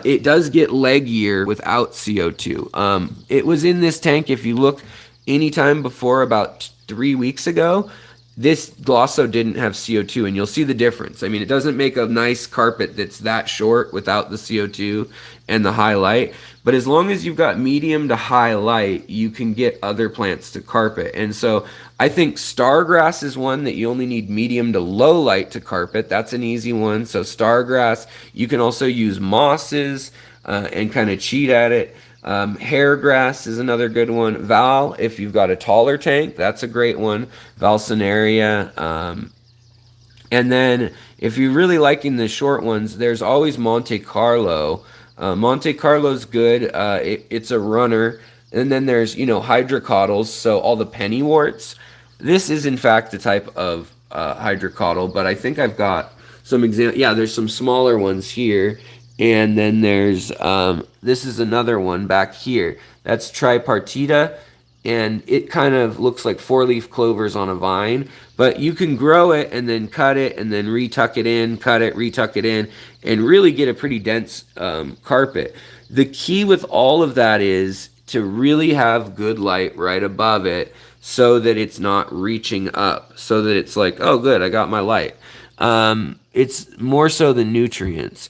It does get leggier without CO2. It was in this tank, if you look anytime before about 3 weeks ago, this Glosso didn't have CO2, and you'll see the difference. I mean, it doesn't make a nice carpet that's that short without the CO2 and the high light, but as long as you've got medium to high light, you can get other plants to carpet. And so I think Stargrass is one that you only need medium to low light to carpet. That's an easy one. So Stargrass, you can also use mosses and kind of cheat at it. Hairgrass is another good one. Val, if you've got a taller tank, that's a great one. Valsinaria. And then if you're really liking the short ones, there's always Monte Carlo. Monte Carlo's good. It's a runner. And then there's, hydrocotyls, so all the pennyworts. This is, in fact, a type of hydrocotyl, but I think I've got some examples. Yeah, there's some smaller ones here. And then there's, this is another one back here. That's Tripartita. and it kind of looks like four-leaf clovers on a vine, but you can grow it and then cut it and then retuck it in, cut it, retuck it in, and really get a pretty dense carpet. The key with all of that is to really have good light right above it so that it's not reaching up, so that it's like, oh good, I got my light. It's more so the nutrients.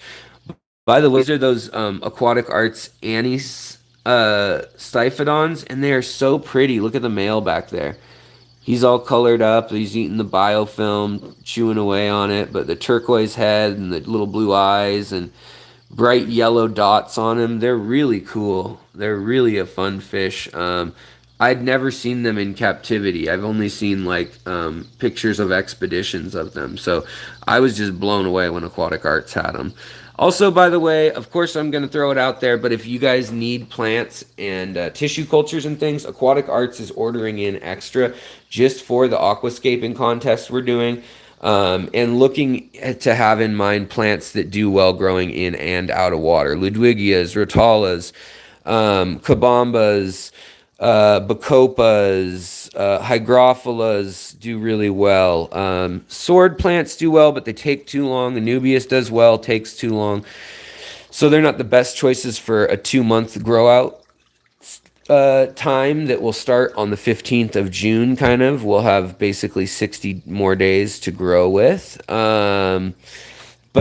By the way, these are those Aquatic Arts anise Stiphodons, and they are so pretty. Look at the male back there. He's all colored up. He's eating the biofilm, chewing away on it, but the turquoise head and the little blue eyes and bright yellow dots on him, they're really cool. They're really a fun fish. I'd never seen them in captivity. I've only seen like pictures of expeditions of them. So I was just blown away when Aquatic Arts had them. Also, by the way, of course, I'm going to throw it out there, but if you guys need plants and tissue cultures and things, Aquatic Arts is ordering in extra just for the aquascaping contest we're doing, and looking to have in mind plants that do well growing in and out of water. Ludwigias, Rotalas, Kabambas, Bacopas, Hygrophilas do really well. Sword plants do well, but they take too long. Anubias does well, takes too long. So they're not the best choices for a 2-month grow out time that will start on the 15th of June, kind of. We'll have basically 60 more days to grow with. But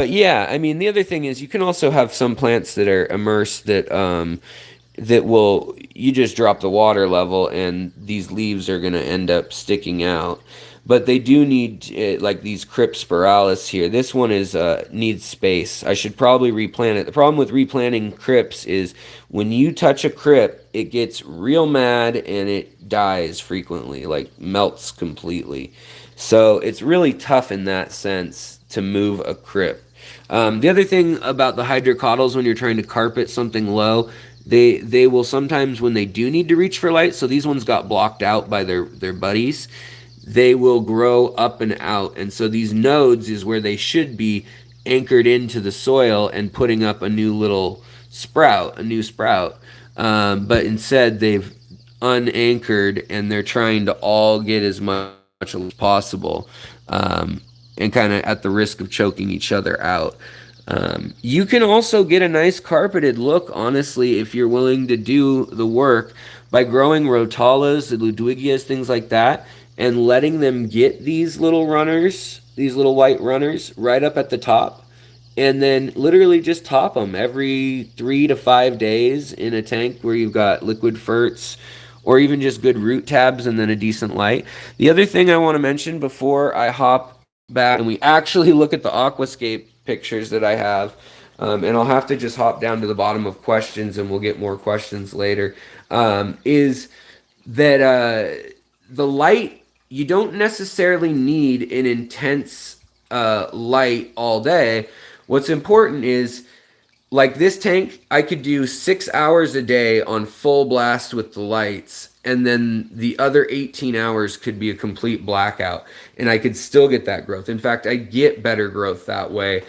yeah, I mean, the other thing is you can also have some plants that are immersed that will, you just drop the water level and these leaves are going to end up sticking out. But they do need, like these Crypspiralis here. This one is needs space. I should probably replant it. The problem with replanting crypts is when you touch a crypt, it gets real mad and it dies frequently, like melts completely. So it's really tough in that sense to move a crypt. The other thing about the hydrocotyls when you're trying to carpet something low, they will sometimes, when they do need to reach for light, so these ones got blocked out by their buddies, they will grow up and out. And so these nodes is where they should be anchored into the soil and putting up a new little sprout, a new sprout. But instead they've unanchored and they're trying to all get as much as possible, and kind of at the risk of choking each other out. You can also get a nice carpeted look, honestly, if you're willing to do the work by growing Rotalas, the Ludwigias, things like that, and letting them get these little runners, these little white runners, right up at the top, and then literally just top them every 3 to 5 days in a tank where you've got liquid ferts, or even just good root tabs and then a decent light. The other thing I want to mention before I hop back and we actually look at the Aquascape pictures that I have, and I'll have to just hop down to the bottom of questions and we'll get more questions later, is that the light, you don't necessarily need an intense light all day. What's important is, like this tank, I could do 6 hours a day on full blast with the lights, and then the other 18 hours could be a complete blackout, and I could still get that growth. In fact, I get better growth that way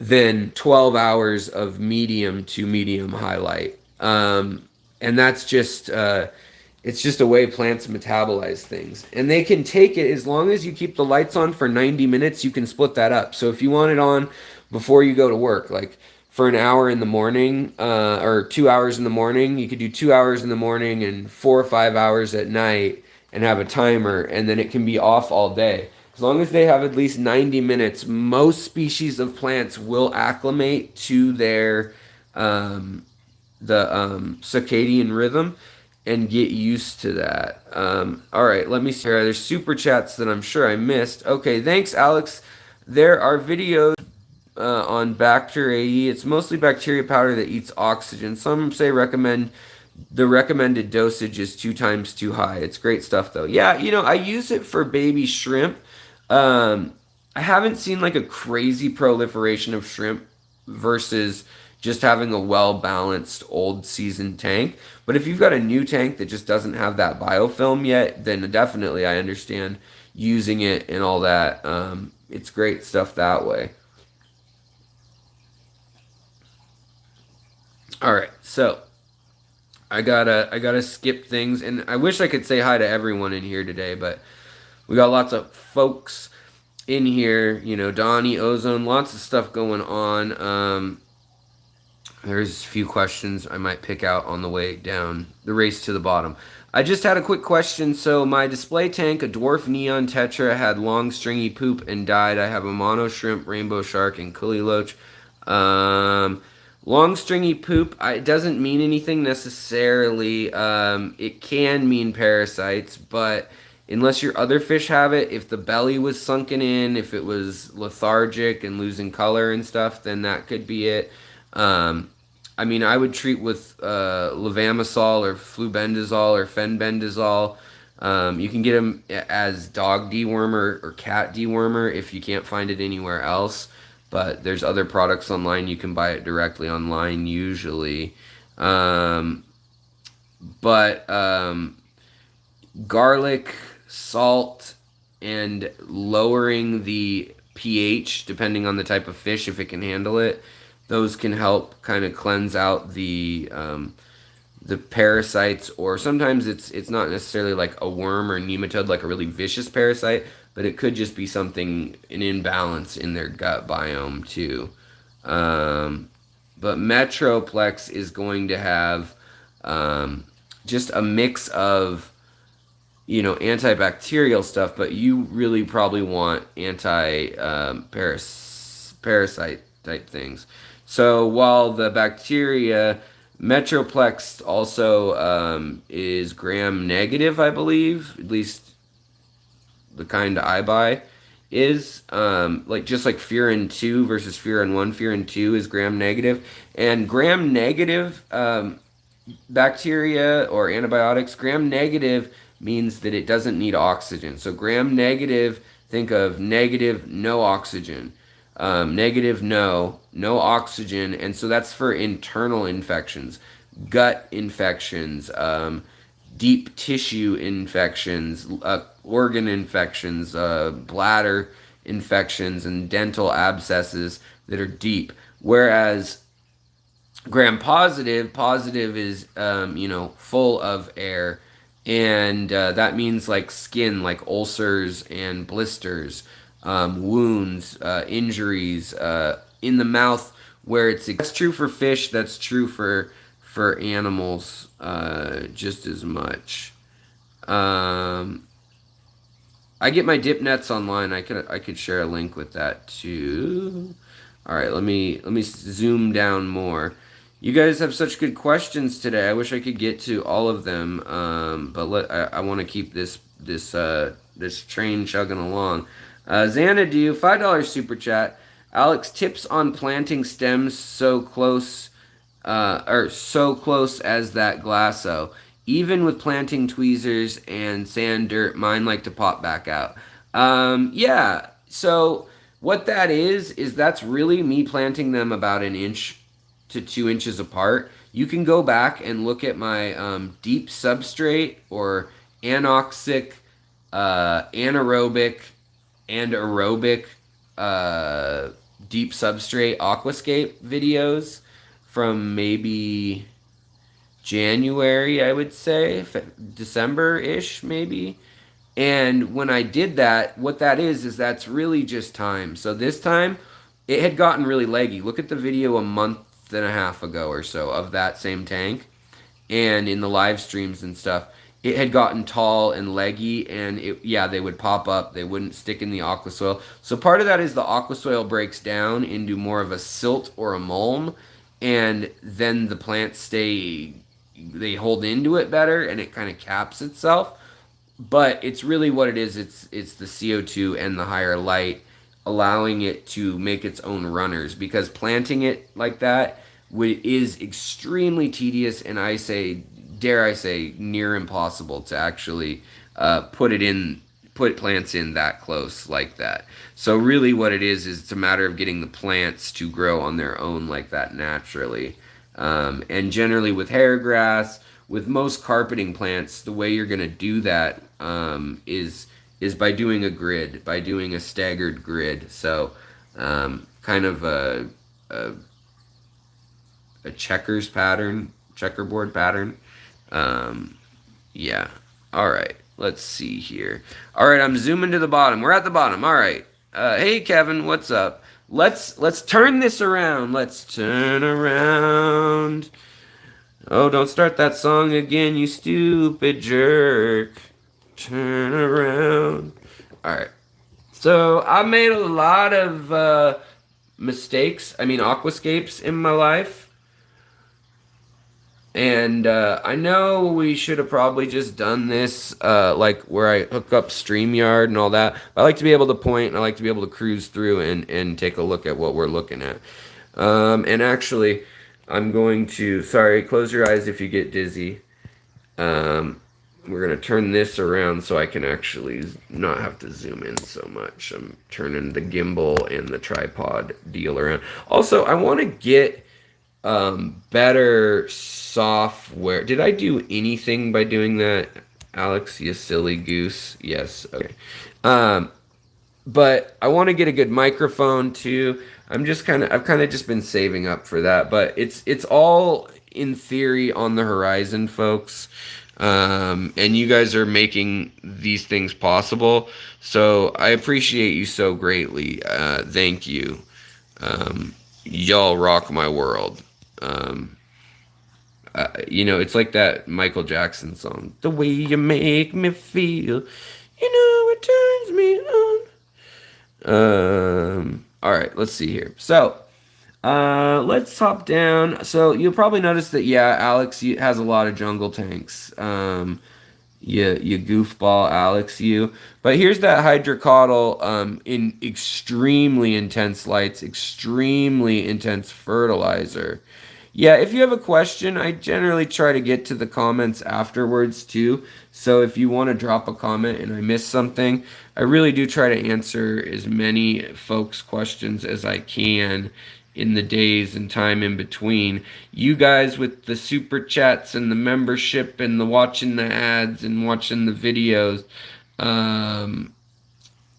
than 12 hours of medium to medium highlight. And that's just, it's just a way plants metabolize things. And they can take it, as long as you keep the lights on for 90 minutes, you can split that up. So if you want it on before you go to work, like for an hour in the morning, or 2 hours in the morning, you could do 2 hours in the morning and 4 or 5 hours at night and have a timer, and then it can be off all day. As long as they have at least 90 minutes, most species of plants will acclimate to their circadian rhythm and get used to that. All right, let me see here. There's super chats that I'm sure I missed. Okay, thanks, Alex. There are videos on Bacteria. It's mostly bacteria powder that eats oxygen. Some say the recommended dosage is 2 times too high. It's great stuff, though. Yeah, I use it for baby shrimp. I haven't seen like a crazy proliferation of shrimp versus just having a well-balanced old seasoned tank. But if you've got a new tank that just doesn't have that biofilm yet, then definitely I understand using it and all that. It's great stuff that way. All right, so I gotta skip things, and I wish I could say hi to everyone in here today, but we got lots of folks in here. You know, Donnie, Ozone, lots of stuff going on. There's a few questions I might pick out on the way down the race to the bottom. I just had a quick question. So my display tank, a dwarf neon tetra, had long stringy poop and died. I have a mono shrimp, rainbow shark, and coolie loach. Long stringy poop, it doesn't mean anything necessarily. It can mean parasites, but unless your other fish have it, if the belly was sunken in, if it was lethargic and losing color and stuff, then that could be it. I mean, I would treat with levamisole or flubendazole or fenbendazole. You can get them as dog dewormer or cat dewormer if you can't find it anywhere else. But there's other products online. You can buy it directly online usually. Garlic, salt, and lowering the pH, depending on the type of fish, if it can handle it, those can help kind of cleanse out the parasites. Or sometimes it's not necessarily like a worm or nematode, like a really vicious parasite, but it could just be something, an imbalance in their gut biome too. But Metroplex is going to have just a mix of, you know, antibacterial stuff, but you really probably want parasite type things. So while the bacteria, Metroplex also is gram negative, I believe, at least the kind I buy is, like just like Furin 2 versus Furin 1, Furin 2 is gram negative. And gram negative bacteria or antibiotics, gram negative means that it doesn't need oxygen. So gram negative, think of negative, no oxygen. Negative, no oxygen. And so that's for internal infections, gut infections, deep tissue infections, organ infections, bladder infections, and dental abscesses that are deep. Whereas gram positive is, you know, full of air. And that means like skin, like ulcers and blisters, wounds, injuries in the mouth, where that's true for fish, that's true for animals just as much. I get my dip nets online. I could share a link with that too. All right, let me zoom down more. You guys have such good questions today. I wish I could get to all of them, but I want to keep this train chugging along. Xanadu, $5 super chat. Alex, tips on planting stems so close as that glasso. Even with planting tweezers and sand, dirt, mine like to pop back out. Yeah. So what that is that's really me planting them about 1 inch to 2 inches apart. You can go back and look at my deep substrate or anoxic, anaerobic, and aerobic deep substrate aquascape videos from maybe January, I would say, December-ish maybe. And when I did that, what that is that's really just time. So this time, it had gotten really leggy. Look at the video a month and a half ago or so of that same tank. And in the live streams and stuff, it had gotten tall and leggy, and they would pop up. They wouldn't stick in the aqua soil. So part of that is the aqua soil breaks down into more of a silt or a mulm, and then the plants they hold into it better, and it kind of caps itself. But it's really what it is. It's the CO2 and the higher light allowing it to make its own runners, because planting it like that is extremely tedious, and dare I say, near impossible to actually put plants in that close like that. So really what it is it's a matter of getting the plants to grow on their own like that naturally. And generally with hair grass, with most carpeting plants, the way you're going to do that is by doing a grid, by doing a staggered grid. So kind of a checkerboard pattern. Yeah. All right. Let's see here. All right, I'm zooming to the bottom. We're at the bottom. All right. Hey Kevin, what's up? Let's turn this around. Let's turn around. Oh, don't start that song again, you stupid jerk. Turn around. All right. So I made a lot of mistakes. I mean, aquascapes in my life. And I know we should have probably just done this, like where I hook up StreamYard and all that. I like to be able to point, and I like to be able to cruise through and take a look at what we're looking at. And actually, I'm going to, sorry, close your eyes if you get dizzy. We're going to turn this around so I can actually not have to zoom in so much. I'm turning the gimbal and the tripod deal around. Also, I want to get better software. Did I do anything by doing that, Alex, you silly goose? Yes. Okay. But I want to get a good microphone too. I've kind of just been saving up for that, but it's all in theory on the horizon, folks. And you guys are making these things possible, so I appreciate you so greatly. Thank you. Y'all rock my world. It's like that Michael Jackson song, "The way you make me feel, it turns me on." All right, let's see here. So, let's hop down. So you'll probably notice that, yeah, Alex has a lot of jungle tanks. You goofball, Alex, you. But here's that hydrocaudal in extremely intense lights, extremely intense fertilizer. Yeah, if you have a question, I generally try to get to the comments afterwards too. So if you want to drop a comment and I miss something, I really do try to answer as many folks' questions as I can in the days and time in between. You guys with the super chats and the membership and the watching the ads and watching the videos,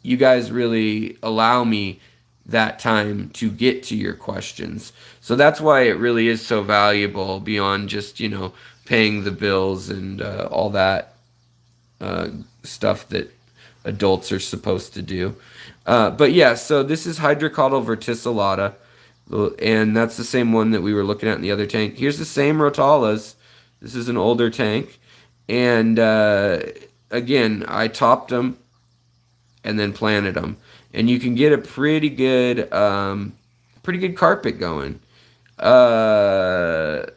you guys really allow me that time to get to your questions. So that's why it really is so valuable beyond just, paying the bills and all that stuff that adults are supposed to do. But yeah, so this is hydrocaudal verticillata, and that's the same one that we were looking at in the other tank. Here's the same rotalas. This is an older tank. And again, I topped them and then planted them. And you can get a pretty good carpet going. Laura,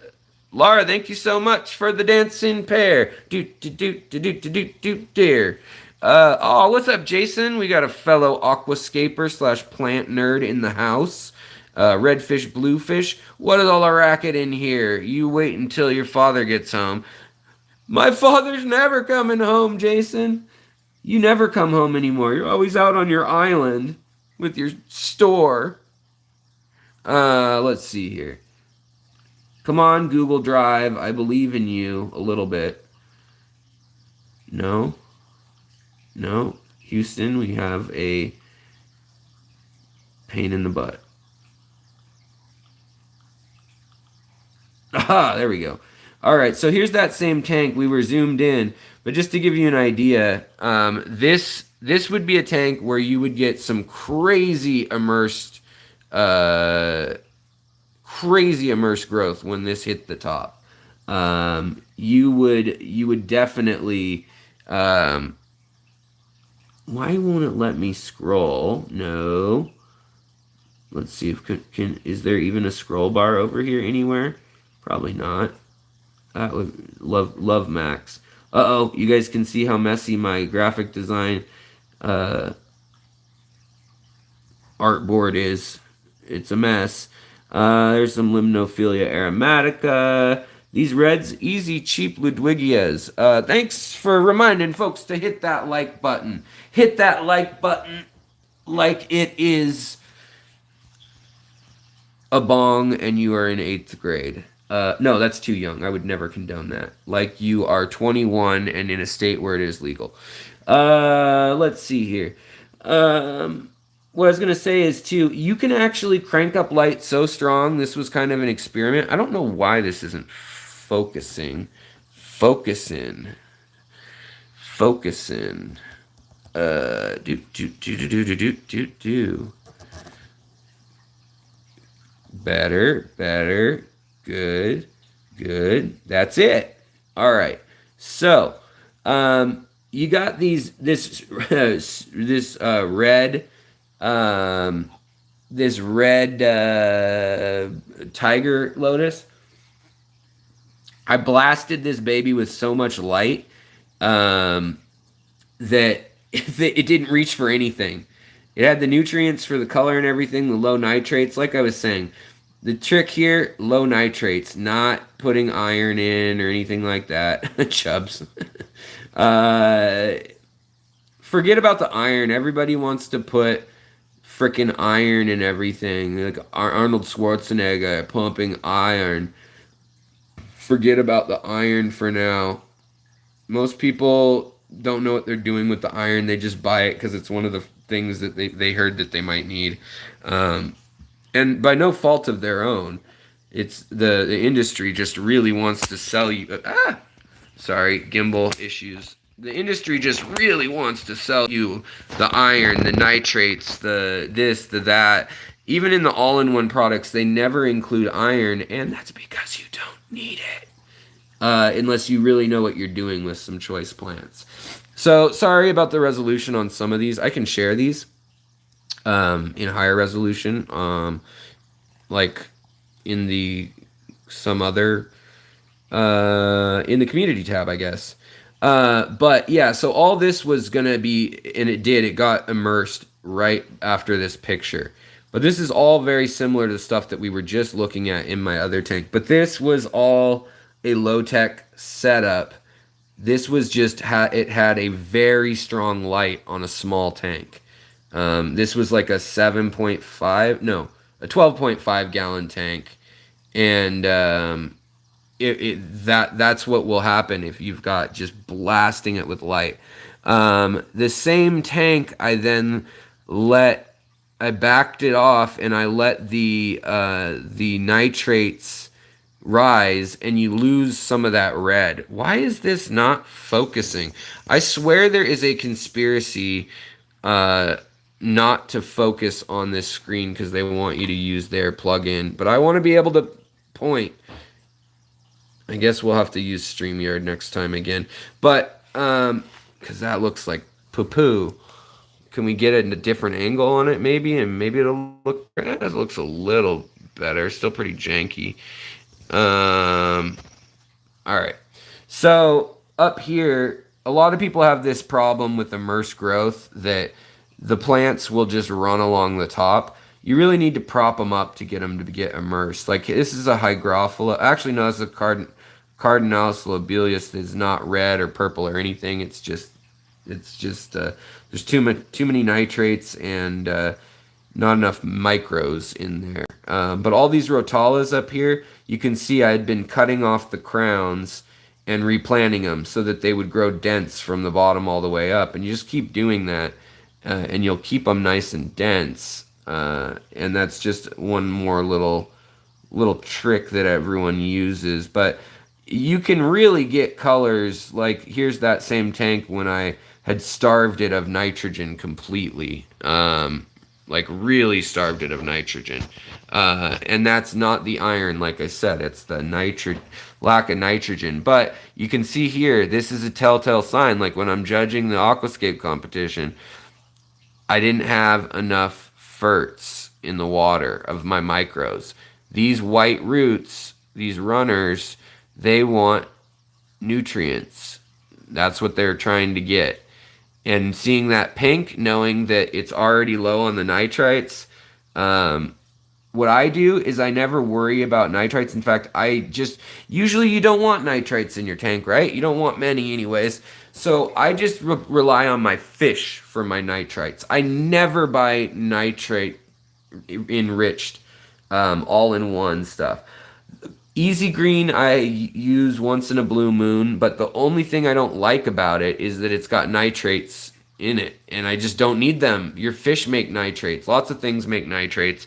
thank you so much for the dancing pair. Oh, what's up, Jason? We got a fellow aquascaper / plant nerd in the house. Redfish, bluefish. What is all the racket in here? You wait until your father gets home. My father's never coming home, Jason. You never come home anymore. You're always out on your island with your store. Let's see here. Come on, Google Drive. I believe in you a little bit. No. Houston, we have a pain in the butt. Aha, there we go. All right, so here's that same tank. We were zoomed in, but just to give you an idea, this would be a tank where you would get some crazy immersed growth when this hit the top. You would definitely. Why won't it let me scroll? No. Let's see if is there even a scroll bar over here anywhere? Probably not. That would love Max. Uh-oh, you guys can see how messy my graphic design artboard is. It's a mess. There's some Limnophilia aromatica. These reds, easy, cheap Ludwigias. Thanks for reminding folks to hit that like button. Hit that like button like it is a bong and you are in 8th grade. No, that's too young. I would never condone that. Like you are 21 and in a state where it is legal. Let's see here. What I was going to say is, too, you can actually crank up light so strong. This was kind of an experiment. I don't know why this isn't focusing. focusing. Focusing. Do. Better. Good. That's it. All right. So, you got this red tiger lotus. I blasted this baby with so much light that it didn't reach for anything. It had the nutrients for the color and everything, the low nitrates. Like I was saying, the trick here, low nitrates, not putting iron in or anything like that. Chubs. Forget about the iron. Everybody wants to put freaking iron in everything. Like Arnold Schwarzenegger pumping iron. Forget about the iron for now. Most people don't know what they're doing with the iron. They just buy it because it's one of the things that they heard that they might need. And by no fault of their own. It's the industry just really wants to sell you. Sorry, gimbal issues. The industry just really wants to sell you the iron, the nitrates, the this, the that. Even in the all-in-one products, they never include iron, and that's because you don't need it. Unless you really know what you're doing with some choice plants. So, sorry about the resolution on some of these. I can share these in higher resolution, like in the in the community tab, I guess. But yeah, so all this was gonna be, and it got immersed right after this picture. But this is all very similar to the stuff that we were just looking at in my other tank. But this was all a low-tech setup. This was just, it had a very strong light on a small tank. This was like a 12.5 gallon tank. And that's what will happen if you've got just blasting it with light. The same tank, I backed it off and I let the nitrates rise, and you lose some of that red. Why is this not focusing? I swear there is a conspiracy not to focus on this screen because they want you to use their plugin, but I want to be able to point. I guess we'll have to use StreamYard next time again, but because that looks like poo-poo. Can we get a different angle on it maybe, and maybe it'll look, it looks a little better. Still pretty janky. All right. So up here, a lot of people have this problem with immersed growth that the plants will just run along the top. You really need to prop them up to get them to get immersed. Like this is a hygrophila. Actually, no, it's a Cardinalis lobelius. It's not red or purple or anything. It's just there's too many nitrates and not enough micros in there. But all these rotalas up here, you can see I had been cutting off the crowns and replanting them so that they would grow dense from the bottom all the way up. And you just keep doing that, and you'll keep them nice and dense. And that's just one more little trick that everyone uses. But you can really get colors. Like here's that same tank when I had starved it of nitrogen completely. Like really starved it of nitrogen. And that's not the iron, like I said, it's the lack of nitrogen. But you can see here, this is a telltale sign. Like when I'm judging the Aquascape competition, I didn't have enough ferts in the water of my micros. These white roots, these runners, they want nutrients. That's what they're trying to get. And seeing that pink, knowing that it's already low on the nitrites, what I do is I never worry about nitrites. In fact, usually you don't want nitrites in your tank, right? You don't want many anyways. So I just rely on my fish for my nitrites. I never buy nitrate enriched all-in-one stuff. Easy Green I use once in a blue moon, but the only thing I don't like about it is that it's got nitrates in it, and I just don't need them. Your fish make nitrates. Lots of things make nitrates.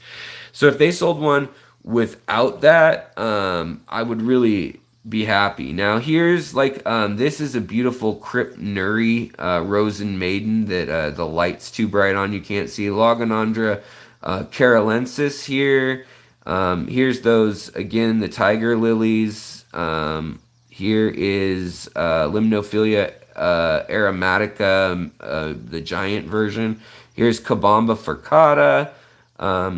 So if they sold one without that, I would really be happy. Now here's like this is a beautiful Crypnuri Rosen Maiden that the light's too bright on, you can't see. Logonandra carolensis here. Here's those again, the tiger lilies. Here is Limnophilia aromatica, the giant version. Here's Kabamba furcata.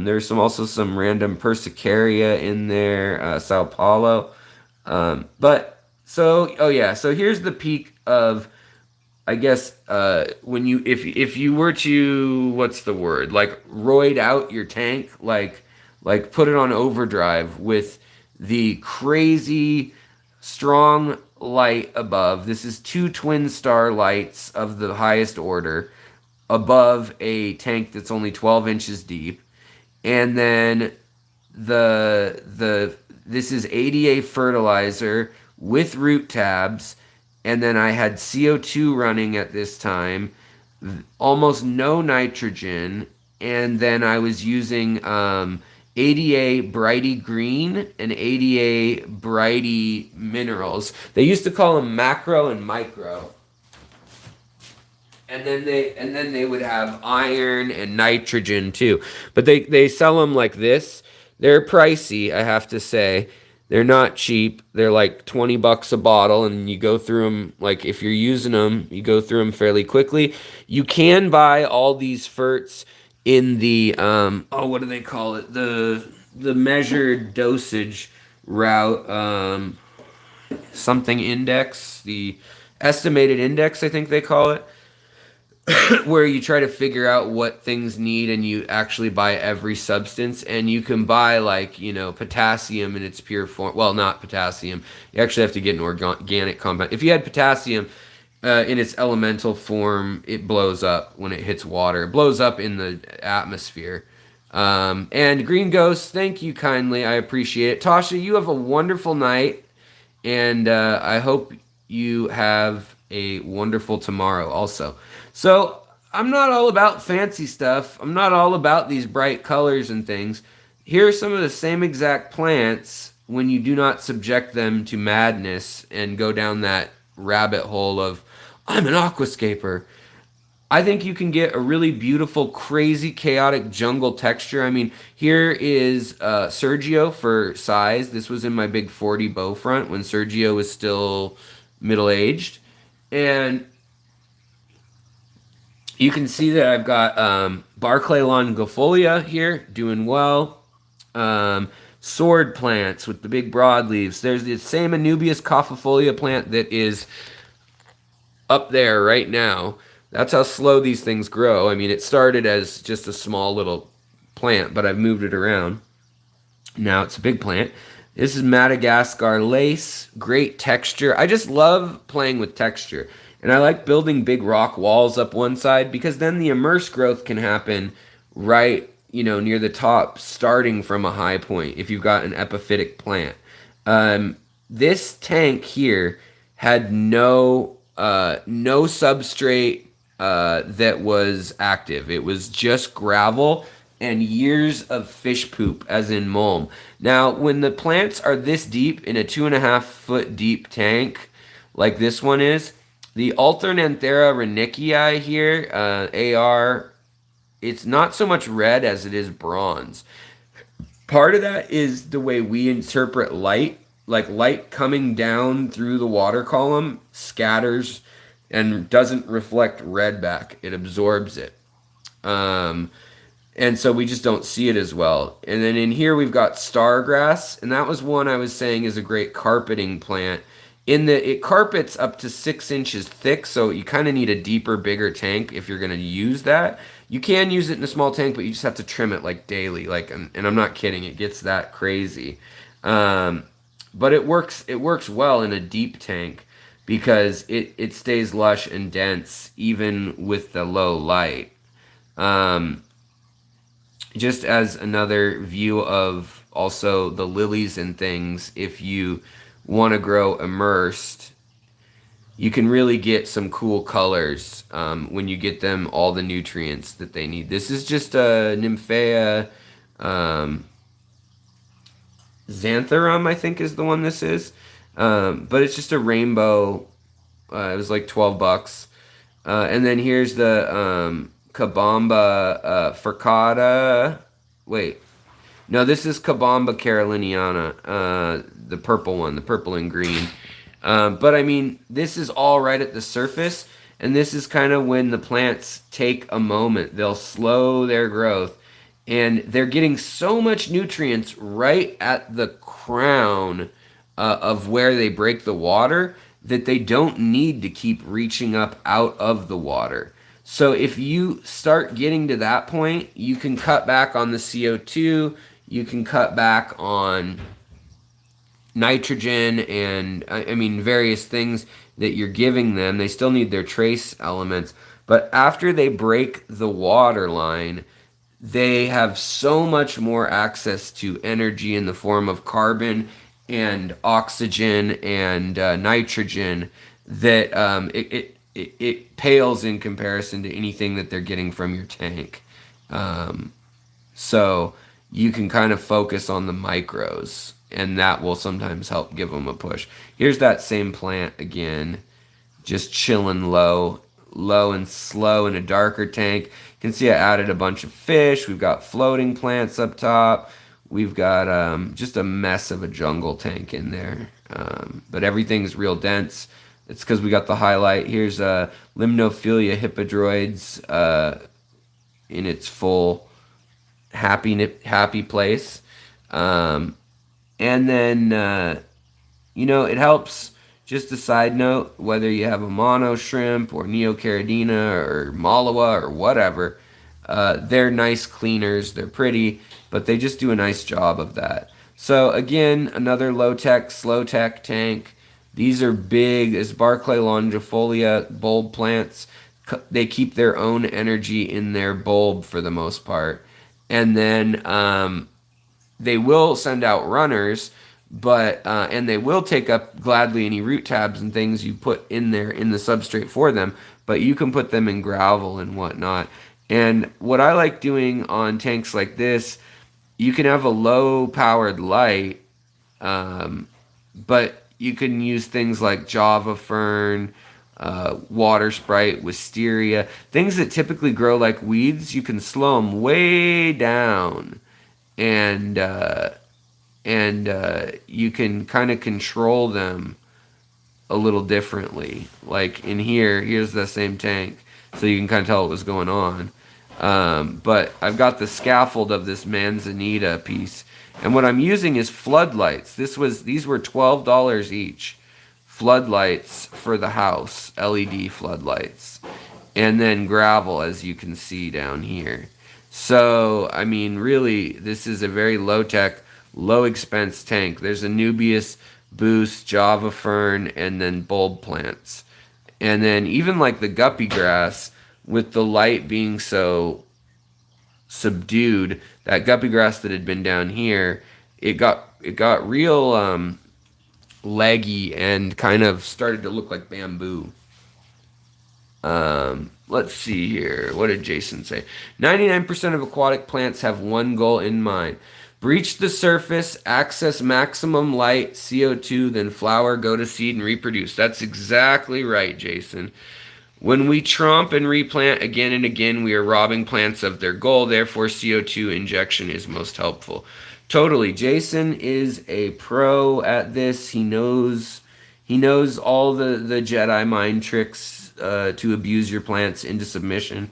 There's also some random Persicaria in there, Sao Paulo. So here's the peak of, I guess, when you if you were to, what's the word, like roid out your tank, like put it on overdrive with the crazy strong light above. This is 2 twin star lights of the highest order above a tank that's only 12 inches deep. And then this is ADA fertilizer with root tabs, and then I had CO2 running at this time, almost no nitrogen, and then I was using ADA Brighty Green and ADA Brighty Minerals. They used to call them macro and micro. And then they would have iron and nitrogen too. But they sell them like this. They're pricey, I have to say. They're not cheap. They're like $20 a bottle, and you go through them, like if you're using them, you go through them fairly quickly. You can buy all these ferts in the what do they call it? The measured dosage route, something index, the estimated index, I think they call it. Where you try to figure out what things need, and you actually buy every substance, and you can buy like, potassium in its pure form. Well, not potassium. You actually have to get an organic compound. If you had potassium in its elemental form, it blows up when it hits water. It blows up in the atmosphere. And Green Ghost, thank you kindly. I appreciate it. Tasha, you have a wonderful night, and I hope you have a wonderful tomorrow also. So I'm not all about fancy stuff. I'm not all about these bright colors and things. Here are some of the same exact plants when you do not subject them to madness and go down that rabbit hole of, I'm an aquascaper. I think you can get a really beautiful, crazy, chaotic jungle texture. I mean, here is Sergio for size. This was in my big 40 bow front when Sergio was still middle-aged. And you can see that I've got Barclay longifolia here, doing well. Sword plants with the big broadleaves. There's the same Anubias cophifolia plant that is up there right now. That's how slow these things grow. I mean, it started as just a small little plant, but I've moved it around. Now it's a big plant. This is Madagascar lace. Great texture. I just love playing with texture. And I like building big rock walls up one side, because then the immersed growth can happen right, near the top, starting from a high point if you've got an epiphytic plant. This tank here had no substrate that was active. It was just gravel and years of fish poop, as in mulm. Now, when the plants are this deep in a 2.5 foot deep tank, like this one is, the Alternanthera renickii here, AR, it's not so much red as it is bronze. Part of that is the way we interpret light. Like light coming down through the water column scatters and doesn't reflect red back. It absorbs it. And so we just don't see it as well. And then in here we've got stargrass, and that was one I was saying is a great carpeting plant. It carpets up to 6 inches thick, so you kind of need a deeper, bigger tank if you're going to use that. You can use it in a small tank, but you just have to trim it like daily. And I'm not kidding, it gets that crazy. But it works well in a deep tank because it stays lush and dense even with the low light. Just as another view of also the lilies and things, if you want to grow immersed, you can really get some cool colors when you get them all the nutrients that they need. This is just a Nymphea Xanthorum, I think is the one this is. But it's just a rainbow. It was like $12. And then here's the Cabamba Fricata. Wait, no, this is Cabamba caroliniana, the purple one, the purple and green. But I mean, this is all right at the surface, and this is kind of when the plants take a moment. They'll slow their growth, and they're getting so much nutrients right at the crown of where they break the water that they don't need to keep reaching up out of the water. So if you start getting to that point, you can cut back on the CO2, you can cut back on nitrogen and I mean various things that you're giving them. They still need their trace elements, but after they break the water line, they have so much more access to energy in the form of carbon and oxygen and nitrogen that it pales in comparison to anything that they're getting from your tank. So you can kind of focus on the micros, and that will sometimes help give them a push. Here's that same plant again, just chilling low and slow in a darker tank. You can see I added a bunch of fish. We've got floating plants up top. We've got just a mess of a jungle tank in there. But everything's real dense. It's because we got the highlight. Here's Limnophilia hippodroids in its full happy place. And then, it helps, just a side note, whether you have a mono shrimp or neocaridina or malawa or whatever, they're nice cleaners. They're pretty, but they just do a nice job of that. So again, another low-tech, slow-tech tank. These are big, as Barclay longifolia bulb plants. They keep their own energy in their bulb for the most part. And then they will send out runners, but and they will take up gladly any root tabs and things you put in there in the substrate for them, but you can put them in gravel and whatnot. And what I like doing on tanks like this, you can have a low powered light, but you can use things like Java fern, water sprite, wisteria, things that typically grow like weeds. You can slow them way down, and you can kind of control them a little differently. Like in here's the same tank, so you can kind of tell what was going on. But I've got the scaffold of this manzanita piece, and what I'm using is floodlights. These were $12 each, floodlights for the house, LED floodlights, and then gravel, as you can see down here. So I mean, really, this is a very low tech, low expense tank. There's a Nubius boost, Java fern, and then bulb plants, and then even like the guppy grass, with the light being so subdued, that guppy grass that had been down here, it got real leggy and kind of started to look like bamboo. Let's see here. What did Jason say? 99% of aquatic plants have one goal in mind: breach the surface, access maximum light, CO2, then flower, go to seed, and reproduce. That's exactly right, Jason. When we tromp and replant again and again, we are robbing plants of their goal. Therefore, CO2 injection is most helpful. Totally. Jason is a pro at this. He knows all the Jedi mind tricks to abuse your plants into submission.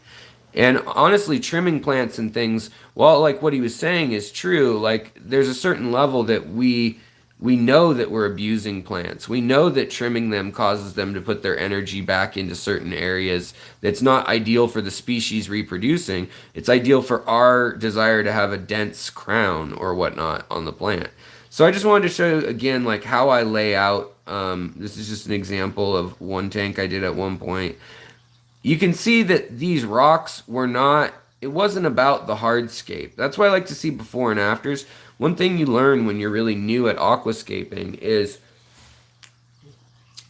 And honestly, trimming plants and things, while like what he was saying is true, like there's a certain level that we know that we're abusing plants. We know that trimming them causes them to put their energy back into certain areas. That's not ideal for the species reproducing. It's ideal for our desire to have a dense crown or whatnot on the plant. So I just wanted to show you again like how I lay out. This is just an example of one tank I did at one point. You can see that these rocks were not, it wasn't about the hardscape. That's why I like to see before and afters. One thing you learn when you're really new at aquascaping is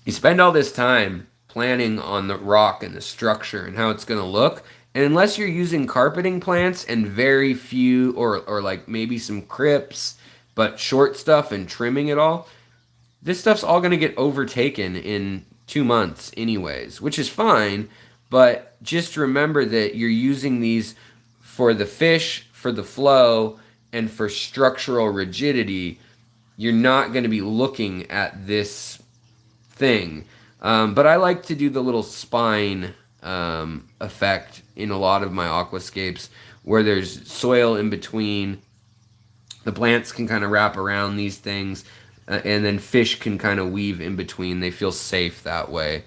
you spend all this time planning on the rock and the structure and how it's going to look. And unless you're using carpeting plants and very few, or like maybe some crypts, but short stuff and trimming it all, this stuff's all going to get overtaken in 2 months anyways, which is fine. But just remember that you're using these for the fish, for the flow, and for structural rigidity. You're not going to be looking at this thing. But I like to do the little spine effect in a lot of my aquascapes where there's soil in between. The plants can kind of wrap around these things, and then fish can kind of weave in between. They feel safe that way.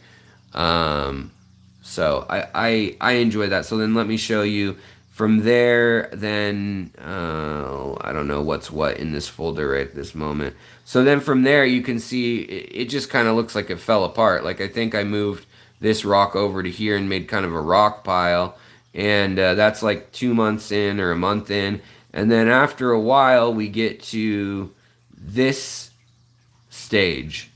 So I enjoy that. So then let me show you from there. Then I don't know what's what in this folder right at this moment. So then from there you can see it just kind of looks like it fell apart. Like I think I moved this rock over to here and made kind of a rock pile, and that's like 2 months in or a month in. And then after a while we get to this stage.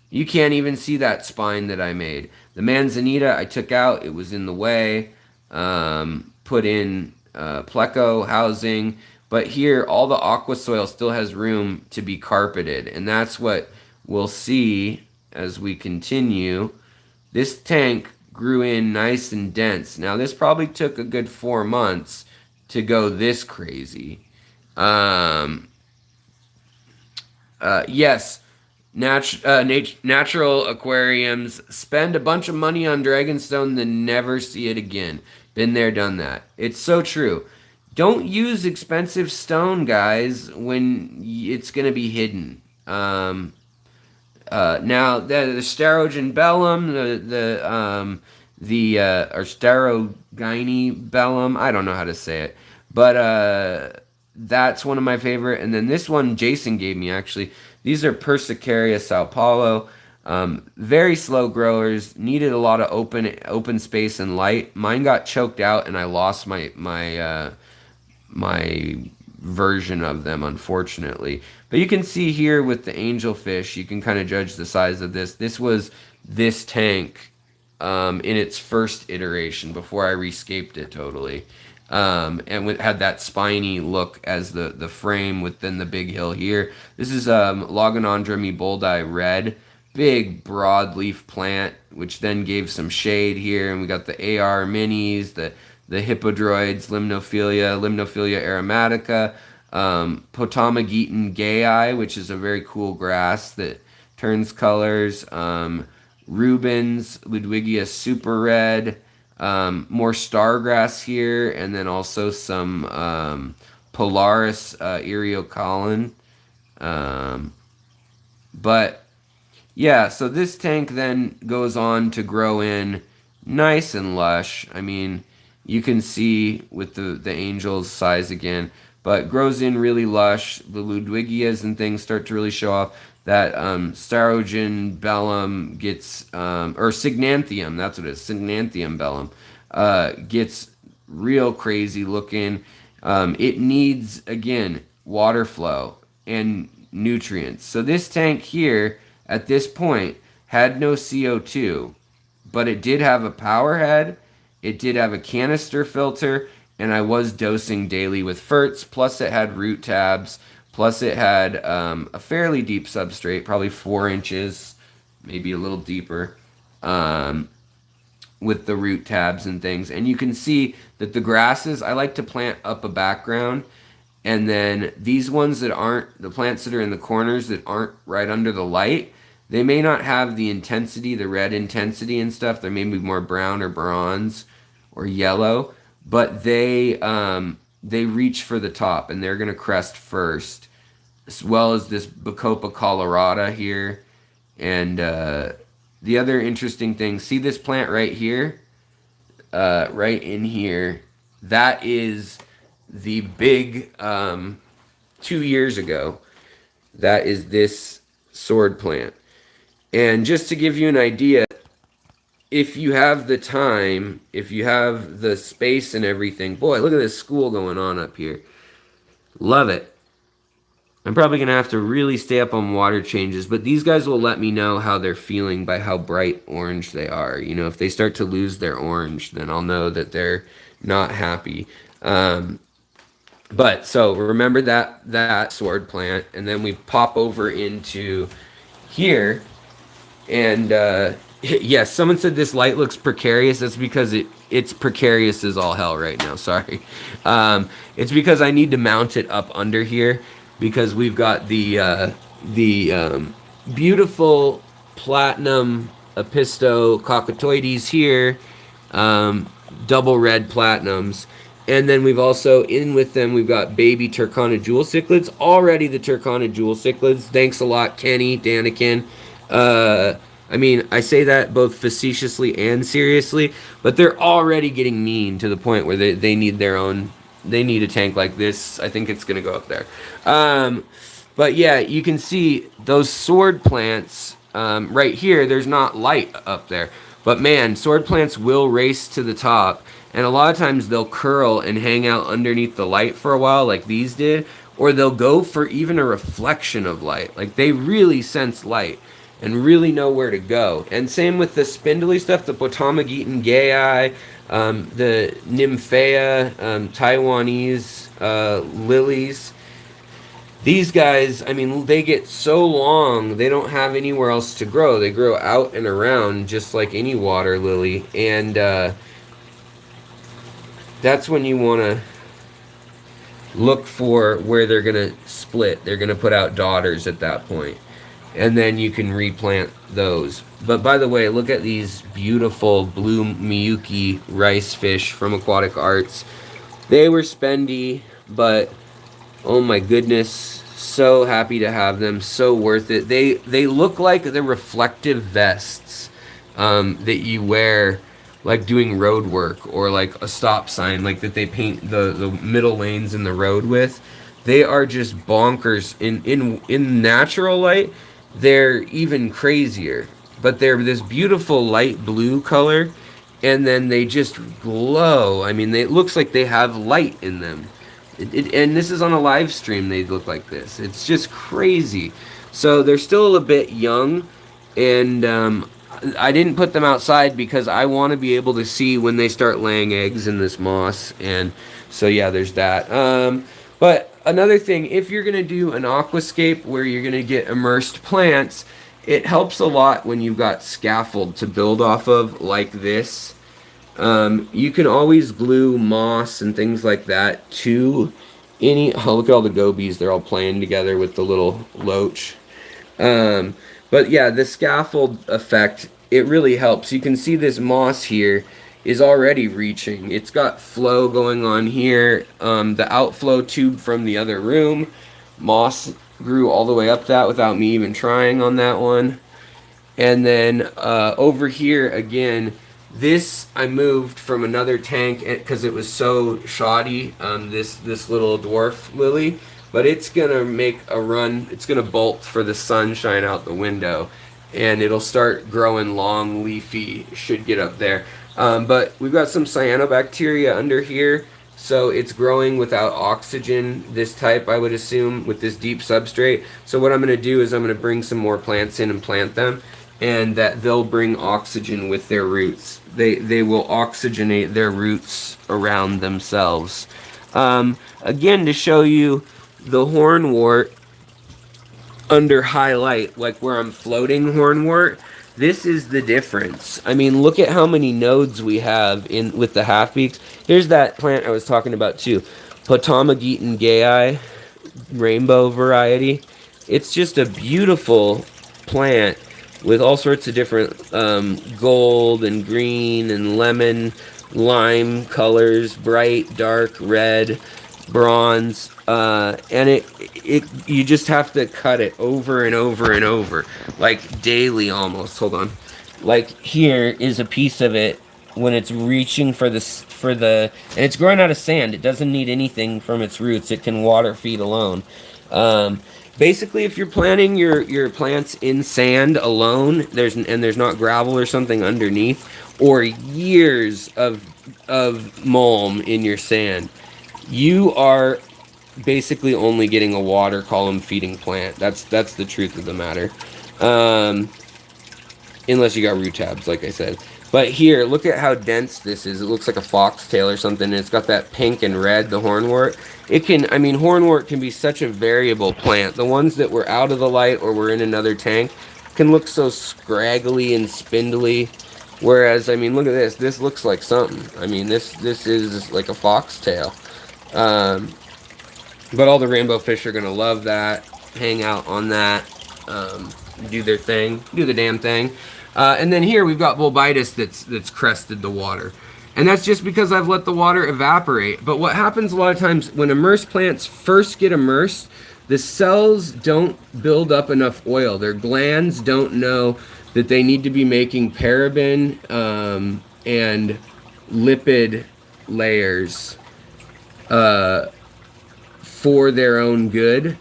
You can't even see that spine that I made. The manzanita I took out, it was in the way. Put in pleco housing, but here all the aqua soil still has room to be carpeted, and that's what we'll see as we continue. This tank grew in nice and dense. Now this probably took a good 4 months to go this crazy. Yes, natural aquariums spend a bunch of money on Dragonstone, then never see it again. Been there, done that. It's so true. Don't use expensive stone, guys, when it's going to be hidden. Now the Starogen bellum, or Starogyne bellum, I don't know how to say it, but that's one of my favorite. And then this one Jason gave me, actually. These are Persicaria Sao Paulo. Very slow growers, needed a lot of open space and light. Mine got choked out, and I lost my version of them, unfortunately. But you can see here with the angelfish, you can kind of judge the size of this. This was this tank in its first iteration before I rescaped it totally. And had that spiny look as the frame within the big hill here. This is Logonandra meboldi red. Big broadleaf plant, which then gave some shade here. And we got the AR minis, the hippodroids, Limnophilia aromatica, Potamogeton gayi, which is a very cool grass that turns colors, Rubens, Ludwigia super red, more stargrass here, and then also some Polaris Eriocolon. But yeah, so this tank then goes on to grow in nice and lush. I mean, you can see with the angel's size again, but grows in really lush. The Ludwigias and things start to really show off. That Starogen bellum gets, or Signanthium, that's what it is, Signanthium bellum, gets real crazy looking. It needs, again, water flow and nutrients. So this tank here, at this point, had no CO2, but it did have a power head, it did have a canister filter, and I was dosing daily with ferts, plus it had root tabs, plus it had a fairly deep substrate, probably 4 inches, maybe a little deeper, with the root tabs and things. And you can see that the grasses, I like to plant up a background, and then these ones that aren't, the plants that are in the corners that aren't right under the light, they may not have the intensity, the red intensity and stuff. They may be more brown or bronze or yellow, but they reach for the top, and they're going to crest first, as well as this Bacopa colorata here. And the other interesting thing, see this plant right here? Right in here. That is the big, 2 years ago, that is this sword plant. And just to give you an idea, if you have the time, if you have the space and everything, boy, look at this school going on up here. Love it. I'm probably going to have to really stay up on water changes, but these guys will let me know how they're feeling by how bright orange they are. You know, if they start to lose their orange, then I'll know that they're not happy. But so remember that sword plant, and then we pop over into here. And yes, someone said this light looks precarious. That's because it's precarious as all hell right now. Sorry. It's because I need to mount it up under here because we've got the beautiful platinum Episto cockatoides here, double red platinums. And then we've also, in with them, we've got baby Turkana jewel cichlids. Already the Turkana jewel cichlids. Thanks a lot, Kenny, Danikin. I mean, I say that both facetiously and seriously, but they're already getting mean to the point where they need their own, they need a tank like this. I think it's going to go up there. But yeah, you can see those sword plants right here. There's not light up there. But man, sword plants will race to the top. And a lot of times they'll curl and hang out underneath the light for a while like these did. Or they'll go for even a reflection of light. Like they really sense light and really know where to go. And same with the spindly stuff, the Potamogeton gayi, the Nymphaea, Taiwanese lilies. These guys, I mean, they get so long, they don't have anywhere else to grow. They grow out and around just like any water lily. And that's when you want to look for where they're going to split. They're going to put out daughters at that point. And then you can replant those. But by the way, look at these beautiful blue Miyuki rice fish from Aquatic Arts. They were spendy, but oh my goodness, so happy to have them, so worth it. They look like the reflective vests that you wear like doing road work or like a stop sign, like that they paint the middle lanes in the road with. They are just bonkers. In natural light, they're even crazier. But they're this beautiful light blue color, and then they just glow. I mean, it looks like they have light in them. And this is on a live stream, they look like this. It's just crazy. So they're still a bit young, and I didn't put them outside because I want to be able to see when they start laying eggs in this moss. And so yeah, there's that. But another thing, if you're going to do an aquascape where you're going to get immersed plants, it helps a lot when you've got scaffold to build off of like this. You can always glue moss and things like that to any... Oh, look at all the gobies. They're all playing together with the little loach. But yeah, the scaffold effect, it really helps. You can see this moss here is already reaching. It's got flow going on here. The outflow tube from the other room, moss grew all the way up that without me even trying on that one. And then over here again, this I moved from another tank because it was so shoddy. This little dwarf lily, but it's gonna make a run. It's gonna bolt for the sunshine out the window, and it'll start growing long, leafy. Should get up there. But we've got some cyanobacteria under here, so it's growing without oxygen. This type, I would assume, with this deep substrate. So what I'm gonna do is I'm gonna bring some more plants in and plant them, and that they'll bring oxygen with their roots. They will oxygenate their roots around themselves. Again, to show you the hornwort under highlight, like where I'm floating hornwort, this is the difference. I mean, look at how many nodes we have in with the half beaks. Here's that plant I was talking about too, Potamogeton gayi, rainbow variety. It's just a beautiful plant with all sorts of different gold and green and lemon, lime colors, bright, dark, red, bronze, and it you just have to cut it over and over and over, like daily almost. Hold on, like here is a piece of it when it's reaching for the and it's growing out of sand. It doesn't need anything from its roots. It can water feed alone. Basically, if you're planting your plants in sand alone, there's not gravel or something underneath, or years of mulm in your sand, you are basically only getting a water column feeding plant. That's the truth of the matter. Unless you got root tabs, like I said. But here, look at how dense this is. It looks like a foxtail or something, and it's got that pink and red, the hornwort. Hornwort can be such a variable plant. The ones that were out of the light or were in another tank, can look so scraggly and spindly. Whereas, I mean, look at this. This looks like something. I mean, this is like a foxtail. But all the rainbow fish are going to love that, hang out on that, do their thing, do the damn thing. And then here we've got Bulbitis that's crested the water. And that's just because I've let the water evaporate. But what happens a lot of times when immersed plants first get immersed, the cells don't build up enough oil. Their glands don't know that they need to be making paraben and lipid layers for their own good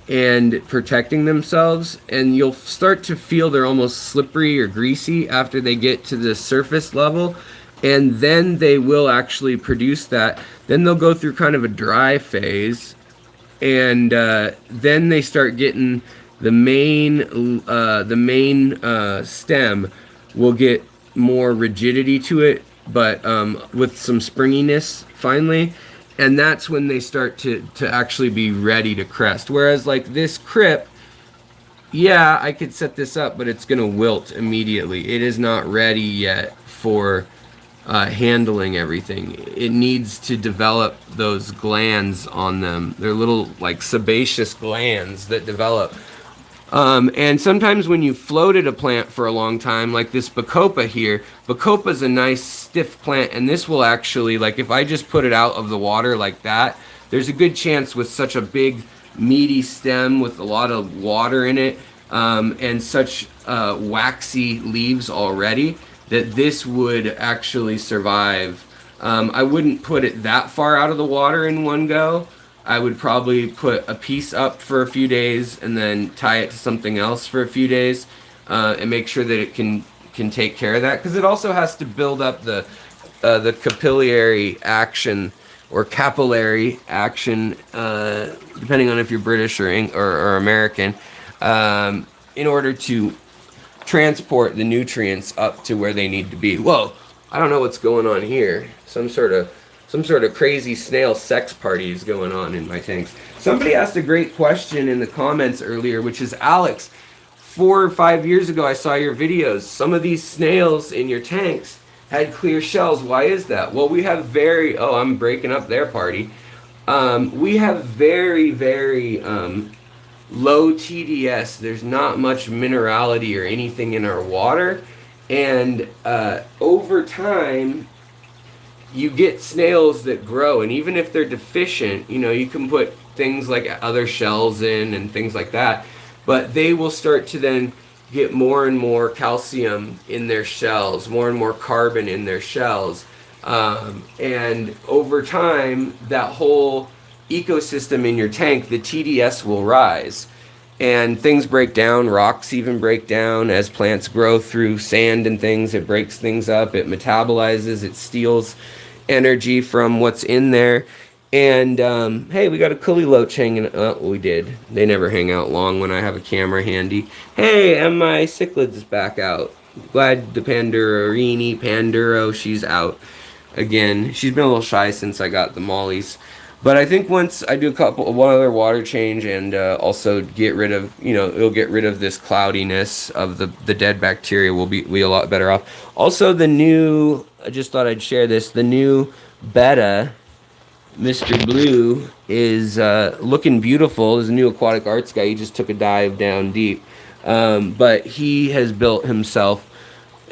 and protecting themselves. And you'll start to feel they're almost slippery or greasy after they get to the surface level. And then they will actually produce that. Then they'll go through kind of a dry phase. And then they start getting the main stem will get more rigidity to it, but with some springiness finally. And that's when they start to actually be ready to crest. Whereas like this crip, yeah, I could set this up, but it's going to wilt immediately. It is not ready yet for handling everything. It needs to develop those glands on them. They're little like sebaceous glands that develop. And sometimes when you floated a plant for a long time, like this Bacopa here, Bacopa is a nice stiff plant, and this will actually, like if I just put it out of the water like that, there's a good chance with such a big meaty stem with a lot of water in it, and such waxy leaves already, that this would actually survive. I wouldn't put it that far out of the water in one go. I would probably put a piece up for a few days and then tie it to something else for a few days, and make sure that it can take care of that, because it also has to build up the capillary action or capillary action, depending on if you're British or American, in order to transport the nutrients up to where they need to be. Whoa, I don't know what's going on here. Some sort of crazy snail sex party is going on in my tanks. Somebody asked a great question in the comments earlier, which is, Alex, 4 or 5 years ago I saw your videos. Some of these snails in your tanks had clear shells. Why is that? Well, we have I'm breaking up their party. We have very, very low TDS. There's not much minerality or anything in our water. And over time, you get snails that grow, and even if they're deficient, you can put things like other shells in and things like that, but they will start to then get more and more calcium in their shells, more and more carbon in their shells, and over time, that whole ecosystem in your tank, the TDS will rise, and things break down. Rocks even break down as plants grow through sand and things. It breaks things up, it metabolizes, it steals energy from what's in there. And hey, we got a Cully Loach hanging. We did. They never hang out long when I have a camera handy. Hey, and my cichlid is back out. Glad the Panduro, she's out again. She's been a little shy since I got the mollies, but I think once I do one other water change and also get rid of, it'll get rid of this cloudiness of the dead bacteria, we'll be a lot better off. Also, I just thought I'd share this. The new betta, Mr. Blue, is looking beautiful. There's a new aquatic arts guy. He just took a dive down deep. But he has built himself,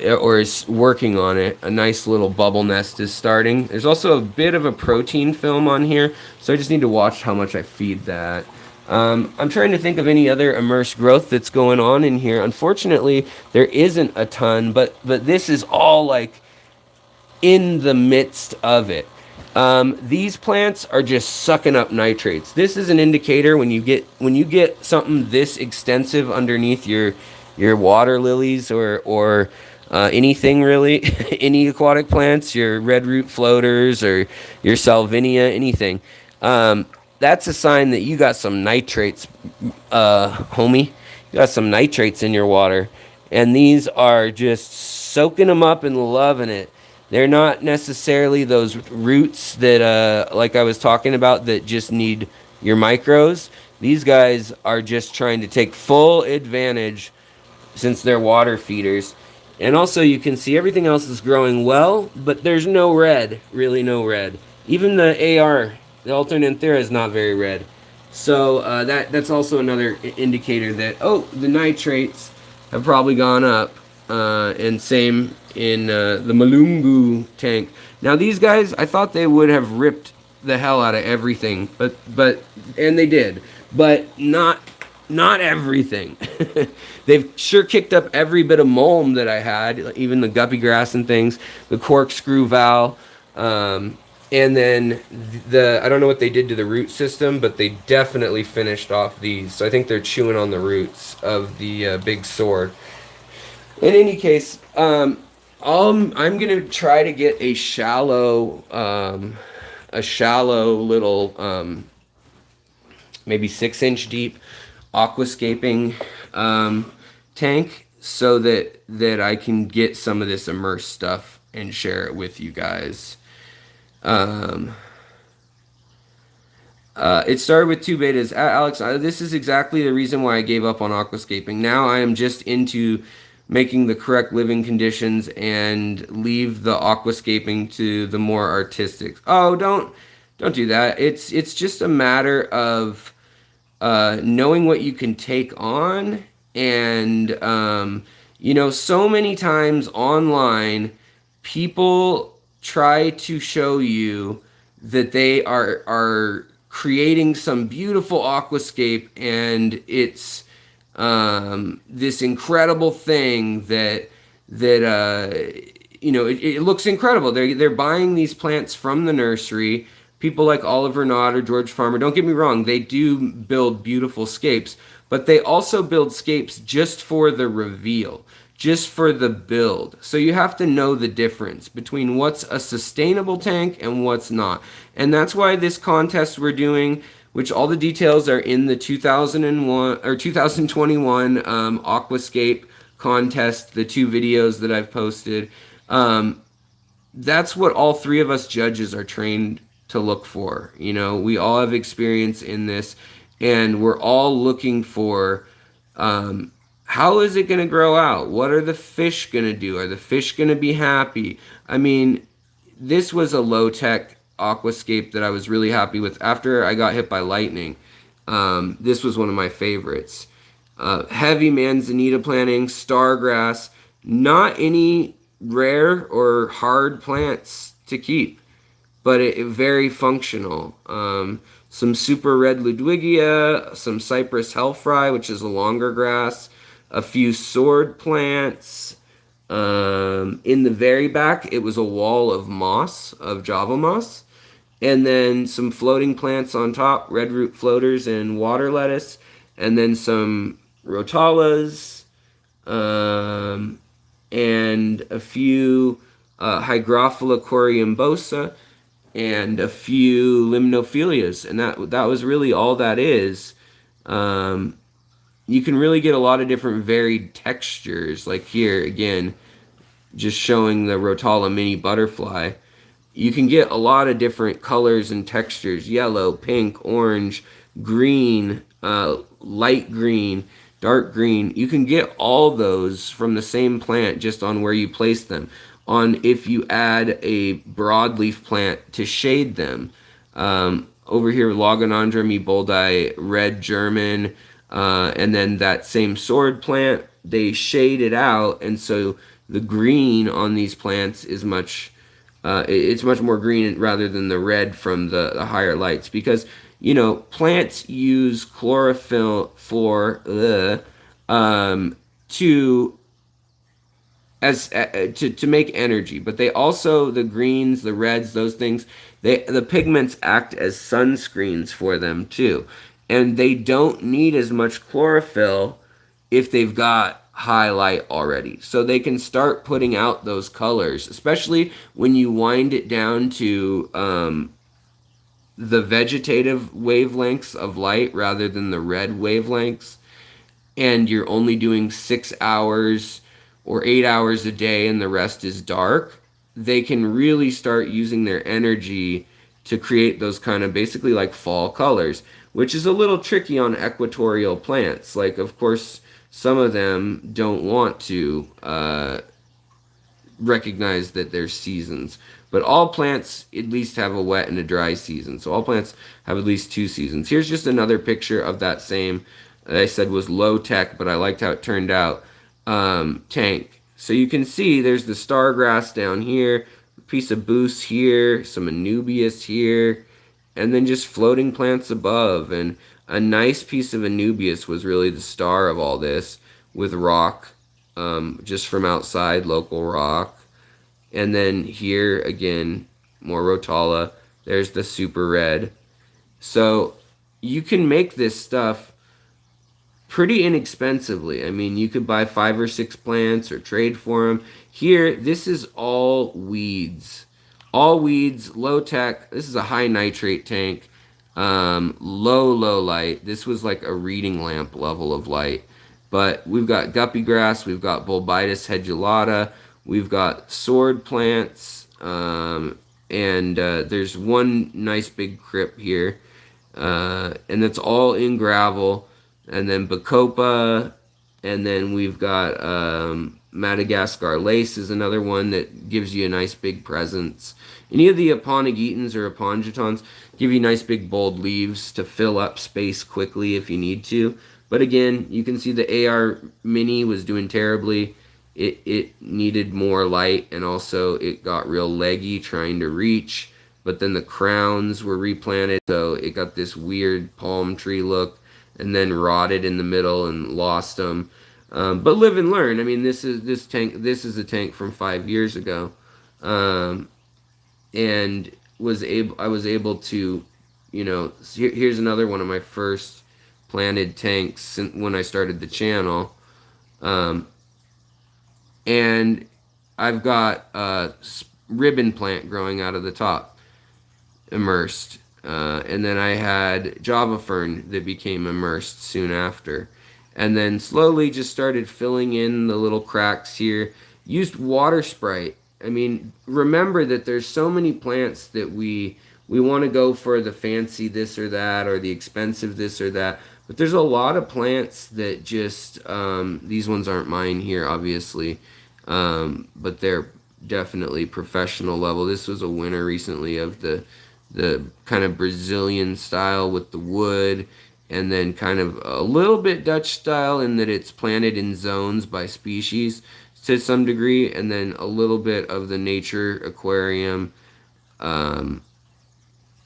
or is working on it, a nice little bubble nest is starting. There's also a bit of a protein film on here, so I just need to watch how much I feed that. I'm trying to think of any other immersed growth that's going on in here. Unfortunately, there isn't a ton, but this is all like in the midst of it. These plants are just sucking up nitrates. This is an indicator when you get something this extensive underneath your water lilies or anything really, any aquatic plants, your red root floaters or your salvinia, anything. That's a sign that you got some nitrates, homie. You got some nitrates in your water, and these are just soaking them up and loving it. They're not necessarily those roots that, like I was talking about, that just need your micros. These guys are just trying to take full advantage since they're water feeders. And also you can see everything else is growing well, but there's no red, really no red. Even the AR, the alternate Anthera, is not very red. So that's also another indicator that, oh, the nitrates have probably gone up. And same in the Malungu tank. Now these guys, I thought they would have ripped the hell out of everything, but and they did, but not everything. They've sure kicked up every bit of mulm that I had, even the guppy grass and things, the corkscrew valve, and then I don't know what they did to the root system, but they definitely finished off these. So I think they're chewing on the roots of the big sword. In any case, I'm gonna try to get a shallow little, maybe 6-inch deep aquascaping tank, so that I can get some of this immersed stuff and share it with you guys. It started with 2 betas. Alex, this is exactly the reason why I gave up on aquascaping. Now I am just into making the correct living conditions and leave the aquascaping to the more artistic. Oh, don't do that. It's just a matter of knowing what you can take on, and so many times online people try to show you that they are creating some beautiful aquascape, and it's this incredible thing that it looks incredible. They're buying these plants from the nursery. People like Oliver Knott or George Farmer, don't get me wrong, they do build beautiful scapes, but they also build scapes just for the reveal, just for the build. So you have to know the difference between what's a sustainable tank and what's not. And that's why this contest we're doing, which all the details are in the 2001 or 2021 Aquascape contest, the 2 videos that I've posted. That's what all 3 of us judges are trained to look for. We all have experience in this, and we're all looking for how is it going to grow out? What are the fish going to do? Are the fish going to be happy? I mean, this was a low-tech aquascape that I was really happy with after I got hit by lightning. This was one of my favorites. Heavy manzanita planting, stargrass, not any rare or hard plants to keep, but it very functional. Some super red Ludwigia, some cypress hellfry, which is a longer grass, a few sword plants. In the very back, it was a wall of moss, of Java moss, and then some floating plants on top, red root floaters and water lettuce, and then some rotalas, and a few Hygrophila coriambosa, and a few limnophilias, and that was really all that is. You can really get a lot of different varied textures, like here again, just showing the Rotala mini butterfly. You can get a lot of different colors and textures: yellow, pink, orange, green, light green, dark green. You can get all those from the same plant just on where you place them. On if you add a broadleaf plant to shade them. Over here, Logonandrum eboldi, red German, and then that same sword plant, they shade it out, and so the green on these plants is it's much more green rather than the red from the higher lights, because plants use chlorophyll to make energy, but they also, the greens, the reds, those things, the pigments act as sunscreens for them too, and they don't need as much chlorophyll if they've got high light already, so they can start putting out those colors, especially when you wind it down to the vegetative wavelengths of light rather than the red wavelengths, and you're only doing 6 hours or 8 hours a day and the rest is dark. They can really start using their energy to create those kind of basically like fall colors, which is a little tricky on equatorial plants. Like, of course, some of them don't want to recognize that there's seasons. But all plants at least have a wet and a dry season. So all plants have at least 2 seasons. Here's just another picture of that same, that I said was low tech, but I liked how it turned out, tank. So you can see there's the stargrass down here, a piece of Boos here, some Anubias here, and then just floating plants above. And a nice piece of Anubias was really the star of all this, with rock, just from outside, local rock. And then here again, more Rotala. There's the super red. So you can make this stuff pretty inexpensively. I mean, you could buy 5 or 6 plants or trade for them. Here, this is all weeds. All weeds, low tech. This is a high nitrate tank. Low light. This was like a reading lamp level of light. But we've got guppy grass, we've got Bulbitis hedulata, we've got sword plants, and there's one nice big crypt here, and it's all in gravel. And then Bacopa, and then we've got Madagascar lace is another one that gives you a nice big presence. Any of the Aponegitans or Apongatons give you nice big bold leaves to fill up space quickly if you need to. But again, you can see the AR Mini was doing terribly. It needed more light, and also it got real leggy trying to reach. But then the crowns were replanted, so it got this weird palm tree look, and then rotted in the middle and lost them. But live and learn. I mean, this is a tank from 5 years ago, and I was able to, here's another one of my first planted tanks when I started the channel, and I've got a ribbon plant growing out of the top, immersed, and then I had Java fern that became immersed soon after, and then slowly just started filling in the little cracks here. Used water sprite. I mean, remember that there's so many plants that we want to go for the fancy this or that, or the expensive this or that. But there's a lot of plants that just, these ones aren't mine here, obviously, but they're definitely professional level. This was a winner recently of the kind of Brazilian style with the wood, and then kind of a little bit Dutch style in that it's planted in zones by species to some degree, and then a little bit of the nature aquarium,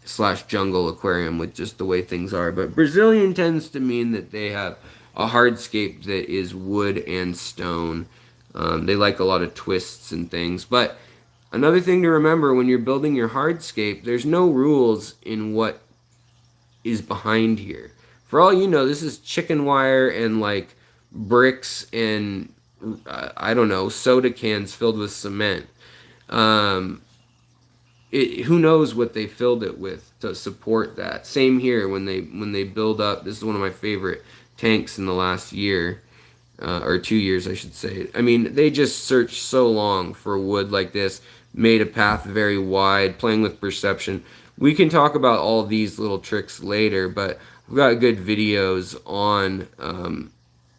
slash jungle aquarium with just the way things are. But Brazilian tends to mean that they have a hardscape that is wood and stone. They like a lot of twists and things. But another thing to remember when you're building your hardscape, there's no rules in what is behind here. For all you know, this is chicken wire and like bricks and I don't know, soda cans filled with cement. Who knows what they filled it with to support that. Same here when they build up. This is one of my favorite tanks in the last year, or 2 years I should say. I mean, they just searched so long for wood like this, made a path very wide, playing with perception. We can talk about all these little tricks later, but I've got good videos on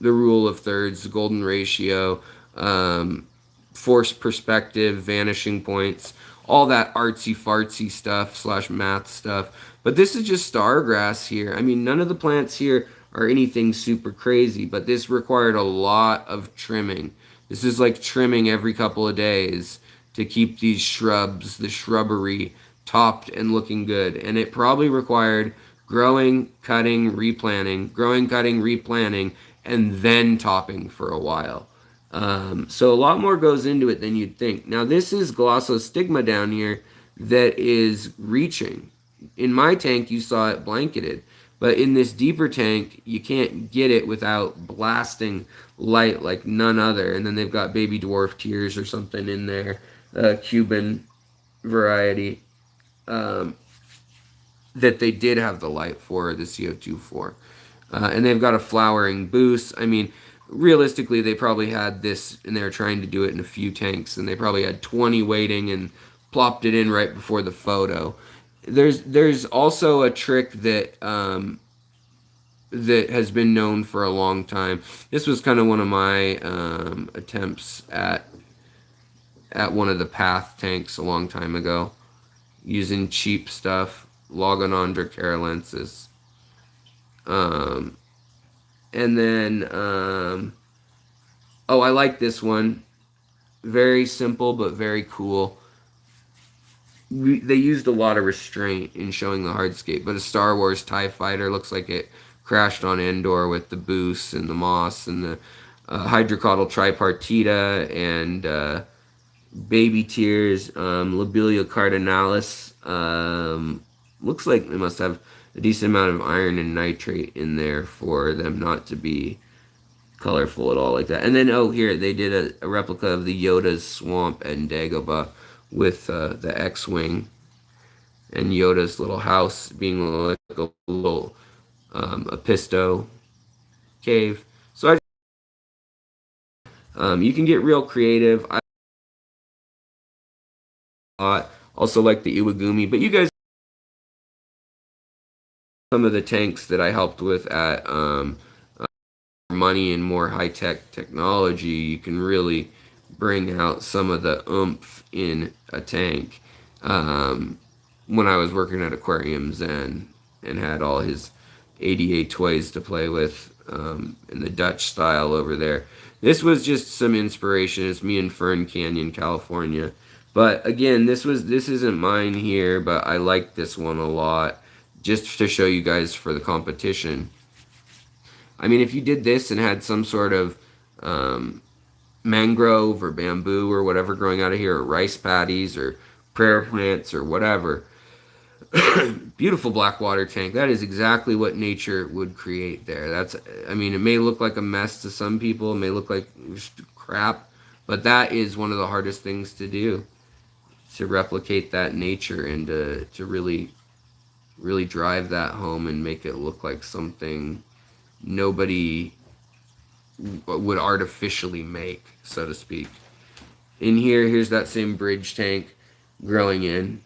the rule of thirds, the golden ratio, forced perspective, vanishing points, all that artsy-fartsy stuff slash math stuff. But this is just stargrass here. I mean, none of the plants here are anything super crazy, but this required a lot of trimming. This is like trimming every couple of days to keep these shrubs, the shrubbery, topped and looking good. And it probably required growing, cutting, replanting, and then topping for a while. So a lot more goes into it than you'd think. Now this is Glossostigma down here that is reaching. In my tank you saw it blanketed, but in this deeper tank you can't get it without blasting light like none other. And then they've got baby dwarf tears or something in there, Cuban variety, that they did have the light for, the CO2 for. And they've got a flowering boost. I mean, realistically, they probably had this, and they were trying to do it in a few tanks, and they probably had 20 waiting and plopped it in right before the photo. There's also a trick that that has been known for a long time. This was kind of one of my attempts at one of the Path tanks a long time ago, using cheap stuff, Logon lenses. And then, oh, I like this one. Very simple, but very cool. They used a lot of restraint in showing the hardscape, but a Star Wars TIE fighter looks like it crashed on Endor with the boost and the moss and the hydrocaudal tripartita and baby tears, lobelia cardinalis. Looks like they must have a decent amount of iron and nitrate in there for them not to be colorful at all like that. And then, oh, here, they did a replica of the Yoda's swamp and Dagobah with the X-Wing and Yoda's little house being like a little Episto cave. So you can get real creative. I also like the Iwagumi, but you guys, some of the tanks that I helped with at money and more high-tech technology, you can really bring out some of the oomph in a tank. When I was working at Aquariums and had all his ADA toys to play with in the Dutch style over there. This was just some inspiration. It's me in Fern Canyon, California. But again, this isn't mine here, but I like this one a lot just to show you guys for the competition. I mean, if you did this and had some sort of mangrove or bamboo or whatever growing out of here, or rice paddies or prayer plants or whatever, beautiful black water tank. That is exactly what nature would create there. I mean, it may look like a mess to some people, it may look like crap, but that is one of the hardest things to do, to replicate that nature and to really, really drive that home and make it look like something nobody would artificially make, so to speak. In here, here's that same bridge tank growing in.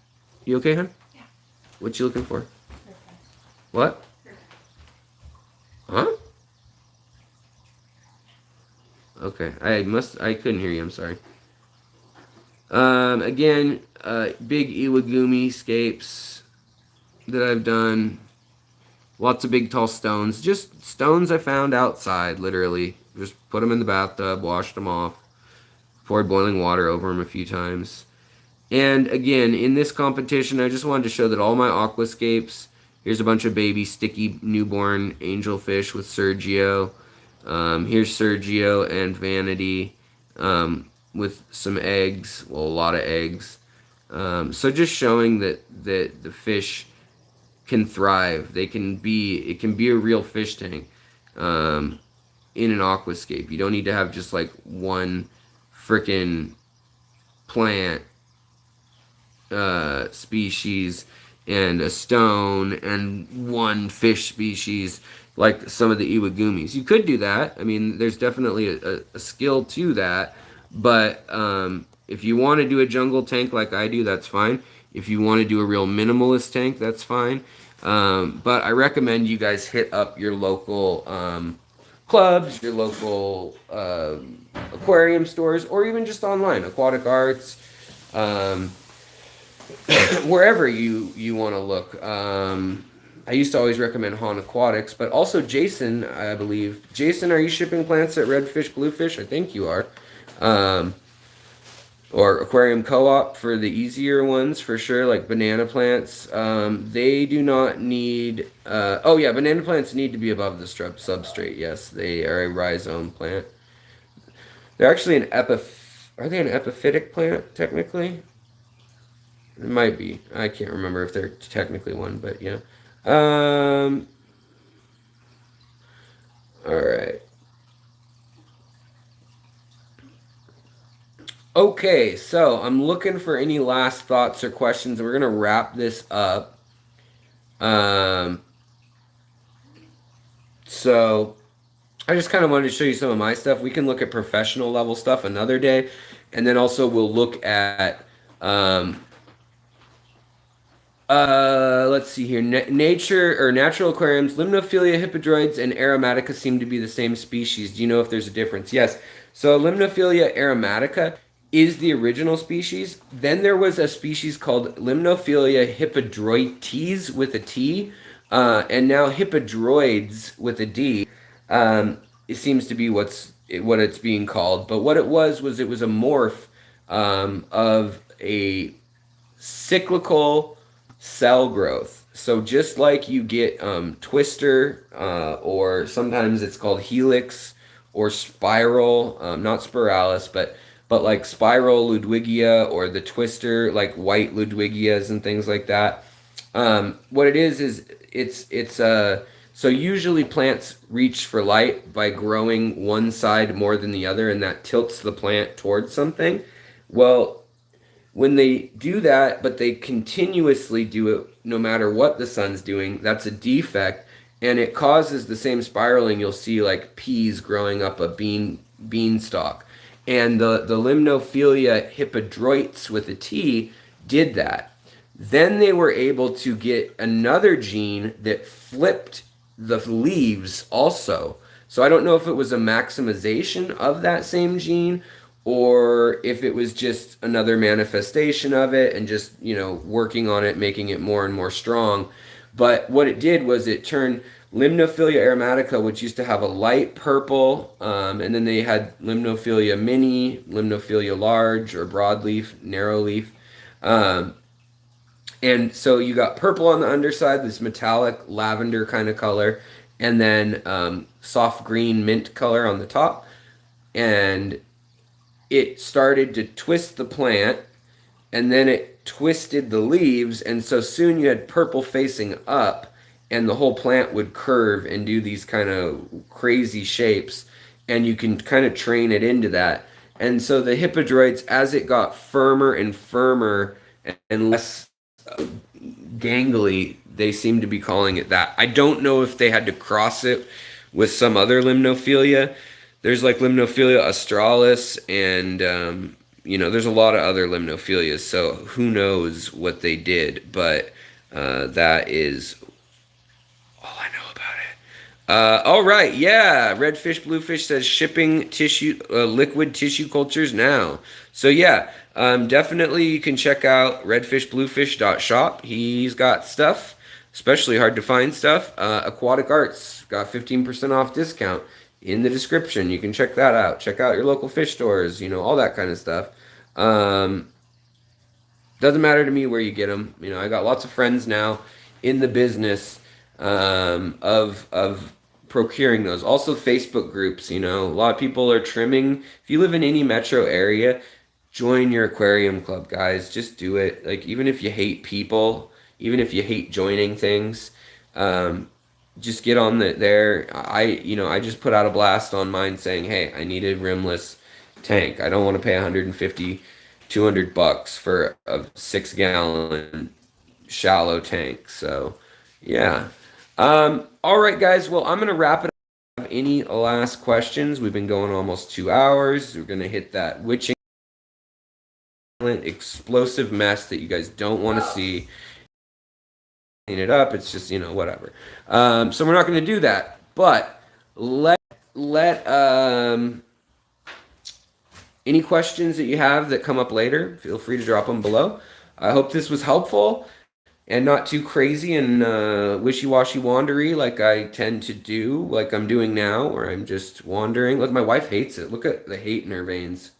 You okay, hon? Yeah. What you looking for? What? Huh? Okay, I couldn't hear you, I'm sorry. Again, big Iwagumi scapes that I've done. Lots of big tall stones. Just stones I found outside, literally. Just put them in the bathtub, washed them off, poured boiling water over them a few times. And again, in this competition, I just wanted to show that all my Aquascapes, here's a bunch of baby sticky newborn angelfish with Sergio. Here's Sergio and Vanity with some eggs, well, a lot of eggs. So just showing that the fish can thrive. It can be a real fish tank in an aquascape. You don't need to have just like one freaking plant species and a stone and one fish species like some of the Iwagumis. You could do that. I mean, there's definitely a skill to that. But if you want to do a jungle tank like I do, that's fine. If you want to do a real minimalist tank, that's fine. But I recommend you guys hit up your local clubs, your local aquarium stores, or even just online, Aquatic Arts, wherever you want to look. I used to always recommend Han Aquatics, but also Jason, I believe. Jason, are you shipping plants at Redfish Bluefish? I think you are. Or Aquarium Co-op for the easier ones, for sure, like banana plants. They do not need... oh, yeah, banana plants need to be above the substrate, yes. They are a rhizome plant. They're actually an Are they an epiphytic plant, technically? It might be. I can't remember if they're technically one, but yeah. Alright. Okay, so I'm looking for any last thoughts or questions, and we're going to wrap this up. So I just kind of wanted to show you some of my stuff. We can look at professional level stuff another day, and then also we'll look at Let's see here. Nature or natural aquariums, Limnophilia hippodroids and aromatica seem to be the same species. Do you know if there's a difference? Yes. So Limnophilia aromatica is the original species. Then there was a species called Limnophilia hippodroites with a T, and now hippodroids with a D. It seems to be what it's being called. But what it was it was a morph of a cyclical cell growth. So just like you get twister, or sometimes it's called helix or spiral, not spiralis, but like spiral Ludwigia or the twister, like white Ludwigias and things like that. What it is it's so usually plants reach for light by growing one side more than the other, and that tilts the plant towards something. Well, when they do that, but they continuously do it no matter what the sun's doing, that's a defect, and it causes the same spiraling you'll see like peas growing up a beanstalk. And the Limnophilia hippodroites with a T did that. Then they were able to get another gene that flipped the leaves also. So I don't know if it was a maximization of that same gene or if it was just another manifestation of it and just, working on it, making it more and more strong. But what it did was it turned Limnophilia aromatica, which used to have a light purple, and then they had Limnophilia mini, Limnophilia large, or broadleaf, narrowleaf. And so you got purple on the underside, this metallic lavender kind of color, and then soft green mint color on the top. And it started to twist the plant, and then it twisted the leaves, and so soon you had purple facing up, and the whole plant would curve and do these kind of crazy shapes, and you can kind of train it into that. And so the hippodroids, as it got firmer and firmer and less gangly, they seem to be calling it that. I don't know if they had to cross it with some other limnophilia. There's like Limnophilia australis, and there's a lot of other limnophilias. So who knows what they did? But that is all I know about it. All right, yeah. Redfish Bluefish says shipping tissue, liquid tissue cultures now. So yeah, definitely you can check out redfishbluefish.shop. He's got stuff, especially hard to find stuff. Aquatic Arts got 15% off discount in the description. You can check that out. Check out your local fish stores, all that kind of stuff. Doesn't matter to me where you get them. I got lots of friends now in the business of procuring those. Also Facebook groups, a lot of people are trimming. If you live in any metro area, join your aquarium club, guys. Just do it. Like, even if you hate people, even if you hate joining things, just get on there. I just put out a blast on mine saying, hey, I need a rimless tank. I don't want to pay 150, $200 for a 6-gallon shallow tank. So yeah. All right, guys. Well, I'm gonna wrap it up. Any last questions? We've been going almost 2 hours. We're gonna hit that witching explosive mess that you guys don't want to see. Clean it up. It's just, whatever. So we're not going to do that. But let any questions that you have that come up later, feel free to drop them below. I hope this was helpful and not too crazy and wishy-washy wandery like I tend to do, like I'm doing now, where I'm just wandering. Look, my wife hates it. Look at the hate in her veins.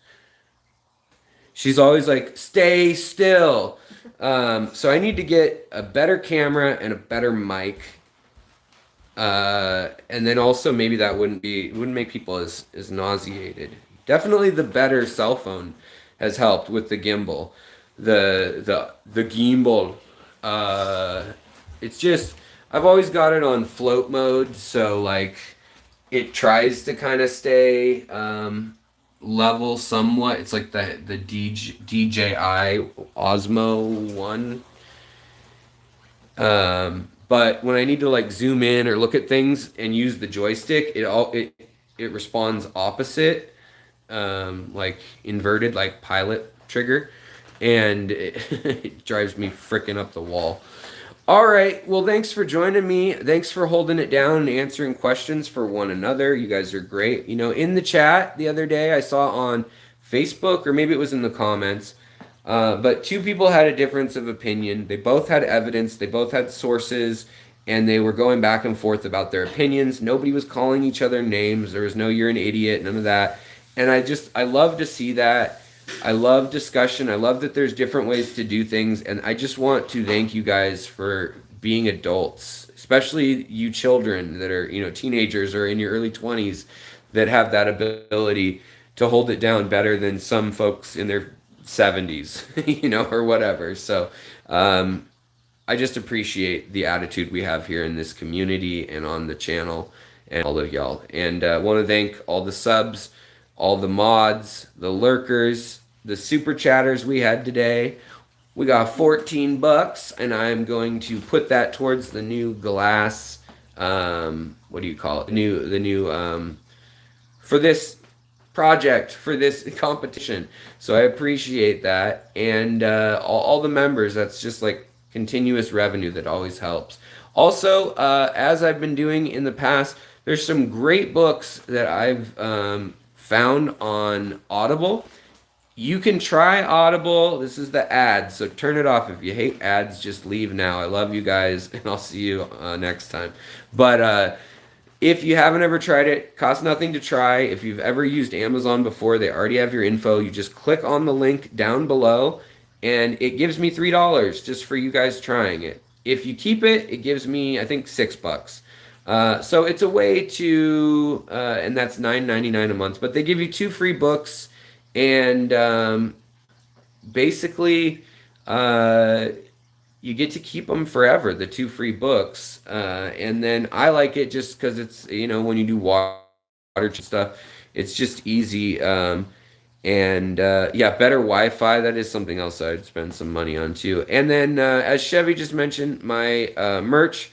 She's always like, stay still. So I need to get a better camera and a better mic. And then also maybe that wouldn't make people as nauseated. Definitely the better cell phone has helped with the gimbal. The gimbal. It's just, I've always got it on float mode, so like it tries to kind of stay level somewhat. It's like the DJI Osmo 1. But when I need to like zoom in or look at things and use the joystick, it responds opposite, like inverted, like pilot trigger. and it drives me freaking up the wall. All right. Well, thanks for joining me. Thanks for holding it down and answering questions for one another. You guys are great. You know, in the chat the other day, I saw on Facebook, or maybe it was in the comments, but two people had a difference of opinion. They both had evidence, they both had sources, and they were going back and forth about their opinions. Nobody was calling each other names. There was no "you're an idiot," none of that. And I love to see that. I love discussion. I love that there's different ways to do things. And I just want to thank you guys for being adults, especially you children that are, you know, teenagers or in your early 20s that have that ability to hold it down better than some folks in their 70s, you know, or whatever. So I just appreciate the attitude we have here in this community and on the channel and all of y'all. And I want to thank all the subs, all the mods, the lurkers, the super chatters we had today. We got 14 bucks, and I'm going to put that towards the new glass. What do you call it? The new for this project, for this competition. So I appreciate that, and all the members. That's just like continuous revenue that always helps. Also, as I've been doing in the past, there's some great books that I've found on Audible. You can try Audible. This is the ads, so turn it off. If you hate ads, just leave now. I love you guys, and I'll see you next time. But if you haven't ever tried it, costs nothing to try. If you've ever used Amazon before, they already have your info. You just click on the link down below, and it gives me $3 just for you guys trying it. If you keep it, it gives me, I think, $6. So it's a way to, and that's $9.99 a month, but they give you 2 free books, and basically you get to keep them forever, the 2 free books. And then I like it just because it's, you know, when you do water stuff, it's just easy. Yeah, better Wi-Fi, that is something else I'd spend some money on too. And then as Chevy just mentioned, my merch,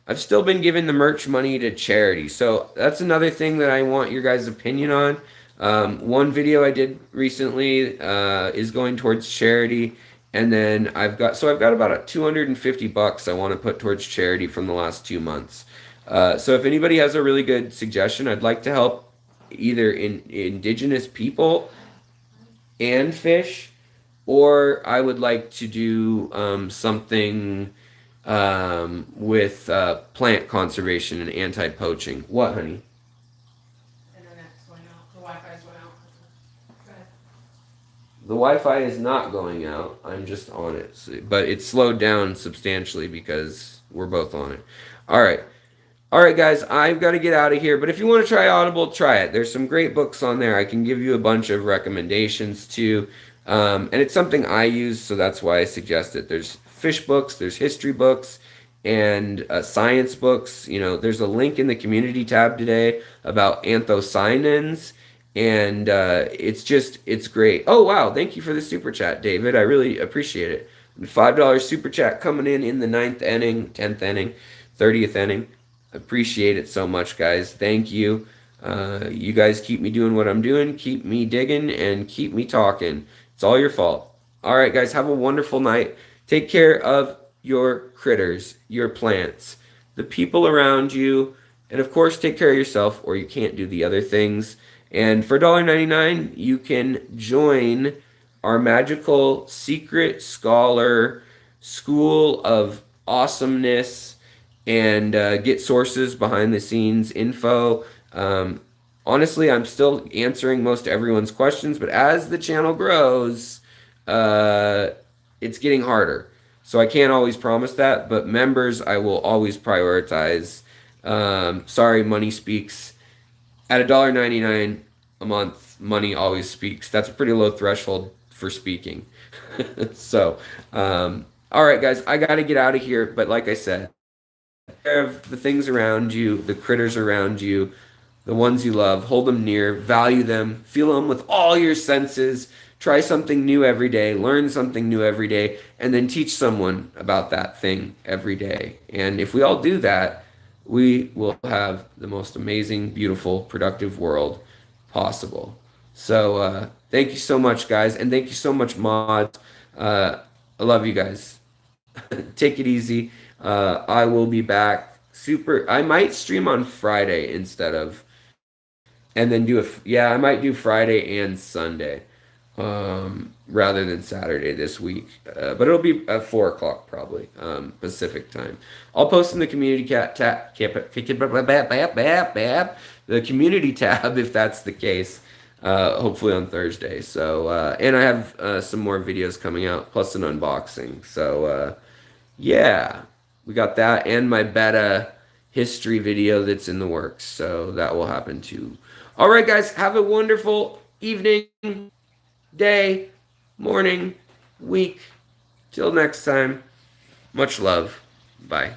I've still been giving the merch money to charity. So that's another thing that I want your guys' opinion on. One video I did recently is going towards charity, and then I've got about $250 I want to put towards charity from the last 2 months. So if anybody has a really good suggestion, I'd like to help either indigenous people and fish, or I would like to do something with plant conservation and anti-poaching. What, honey? Internet's going out. The Wi-Fi's going out. Go ahead. The Wi-Fi is not going out. I'm just on it. But it's slowed down substantially because we're both on it. All right. All right, guys, I've got to get out of here. But if you want to try Audible, try it. There's some great books on there. I can give you a bunch of recommendations too. And it's something I use, so that's why I suggest it. There's fish books, there's history books, and science books. You know, there's a link in the community tab today about anthocyanins, and it's great. Oh, wow, thank you for the super chat, David. I really appreciate it. $5 super chat coming in the 9th inning, 10th inning, 30th inning. Appreciate it so much, guys. Thank you. You guys keep me doing what I'm doing, keep me digging, and keep me talking. It's all your fault. All right, guys, have a wonderful night. Take care of your critters, your plants, the people around you, and of course, take care of yourself, or you can't do the other things. And for $1.99, you can join our magical secret scholar school of awesomeness and get sources, behind the scenes info. Honestly, I'm still answering most everyone's questions, but as the channel grows, it's getting harder. So I can't always promise that, but members, I will always prioritize. Sorry, money speaks. At $1.99 a month, money always speaks. That's a pretty low threshold for speaking. So, all right, guys, I got to get out of here. But like I said, take care of the things around you, the critters around you, the ones you love. Hold them near, value them, feel them with all your senses. Try something new every day, learn something new every day, and then teach someone about that thing every day. And if we all do that, we will have the most amazing, beautiful, productive world possible. So thank you so much, guys, and thank you so much, mods. I love you guys. Take it easy. I will be back I might stream on Friday instead of, and then yeah, I might do Friday and Sunday, rather than Saturday this week. But it'll be at 4 o'clock probably, Pacific time. I'll post in the community the community tab if that's the case. Hopefully on Thursday. So, and I have some more videos coming out, plus an unboxing. So, yeah, we got that and my beta history video that's in the works. So that will happen too. All right, guys, have a wonderful evening, day, morning, week. Till next time, much love. Bye.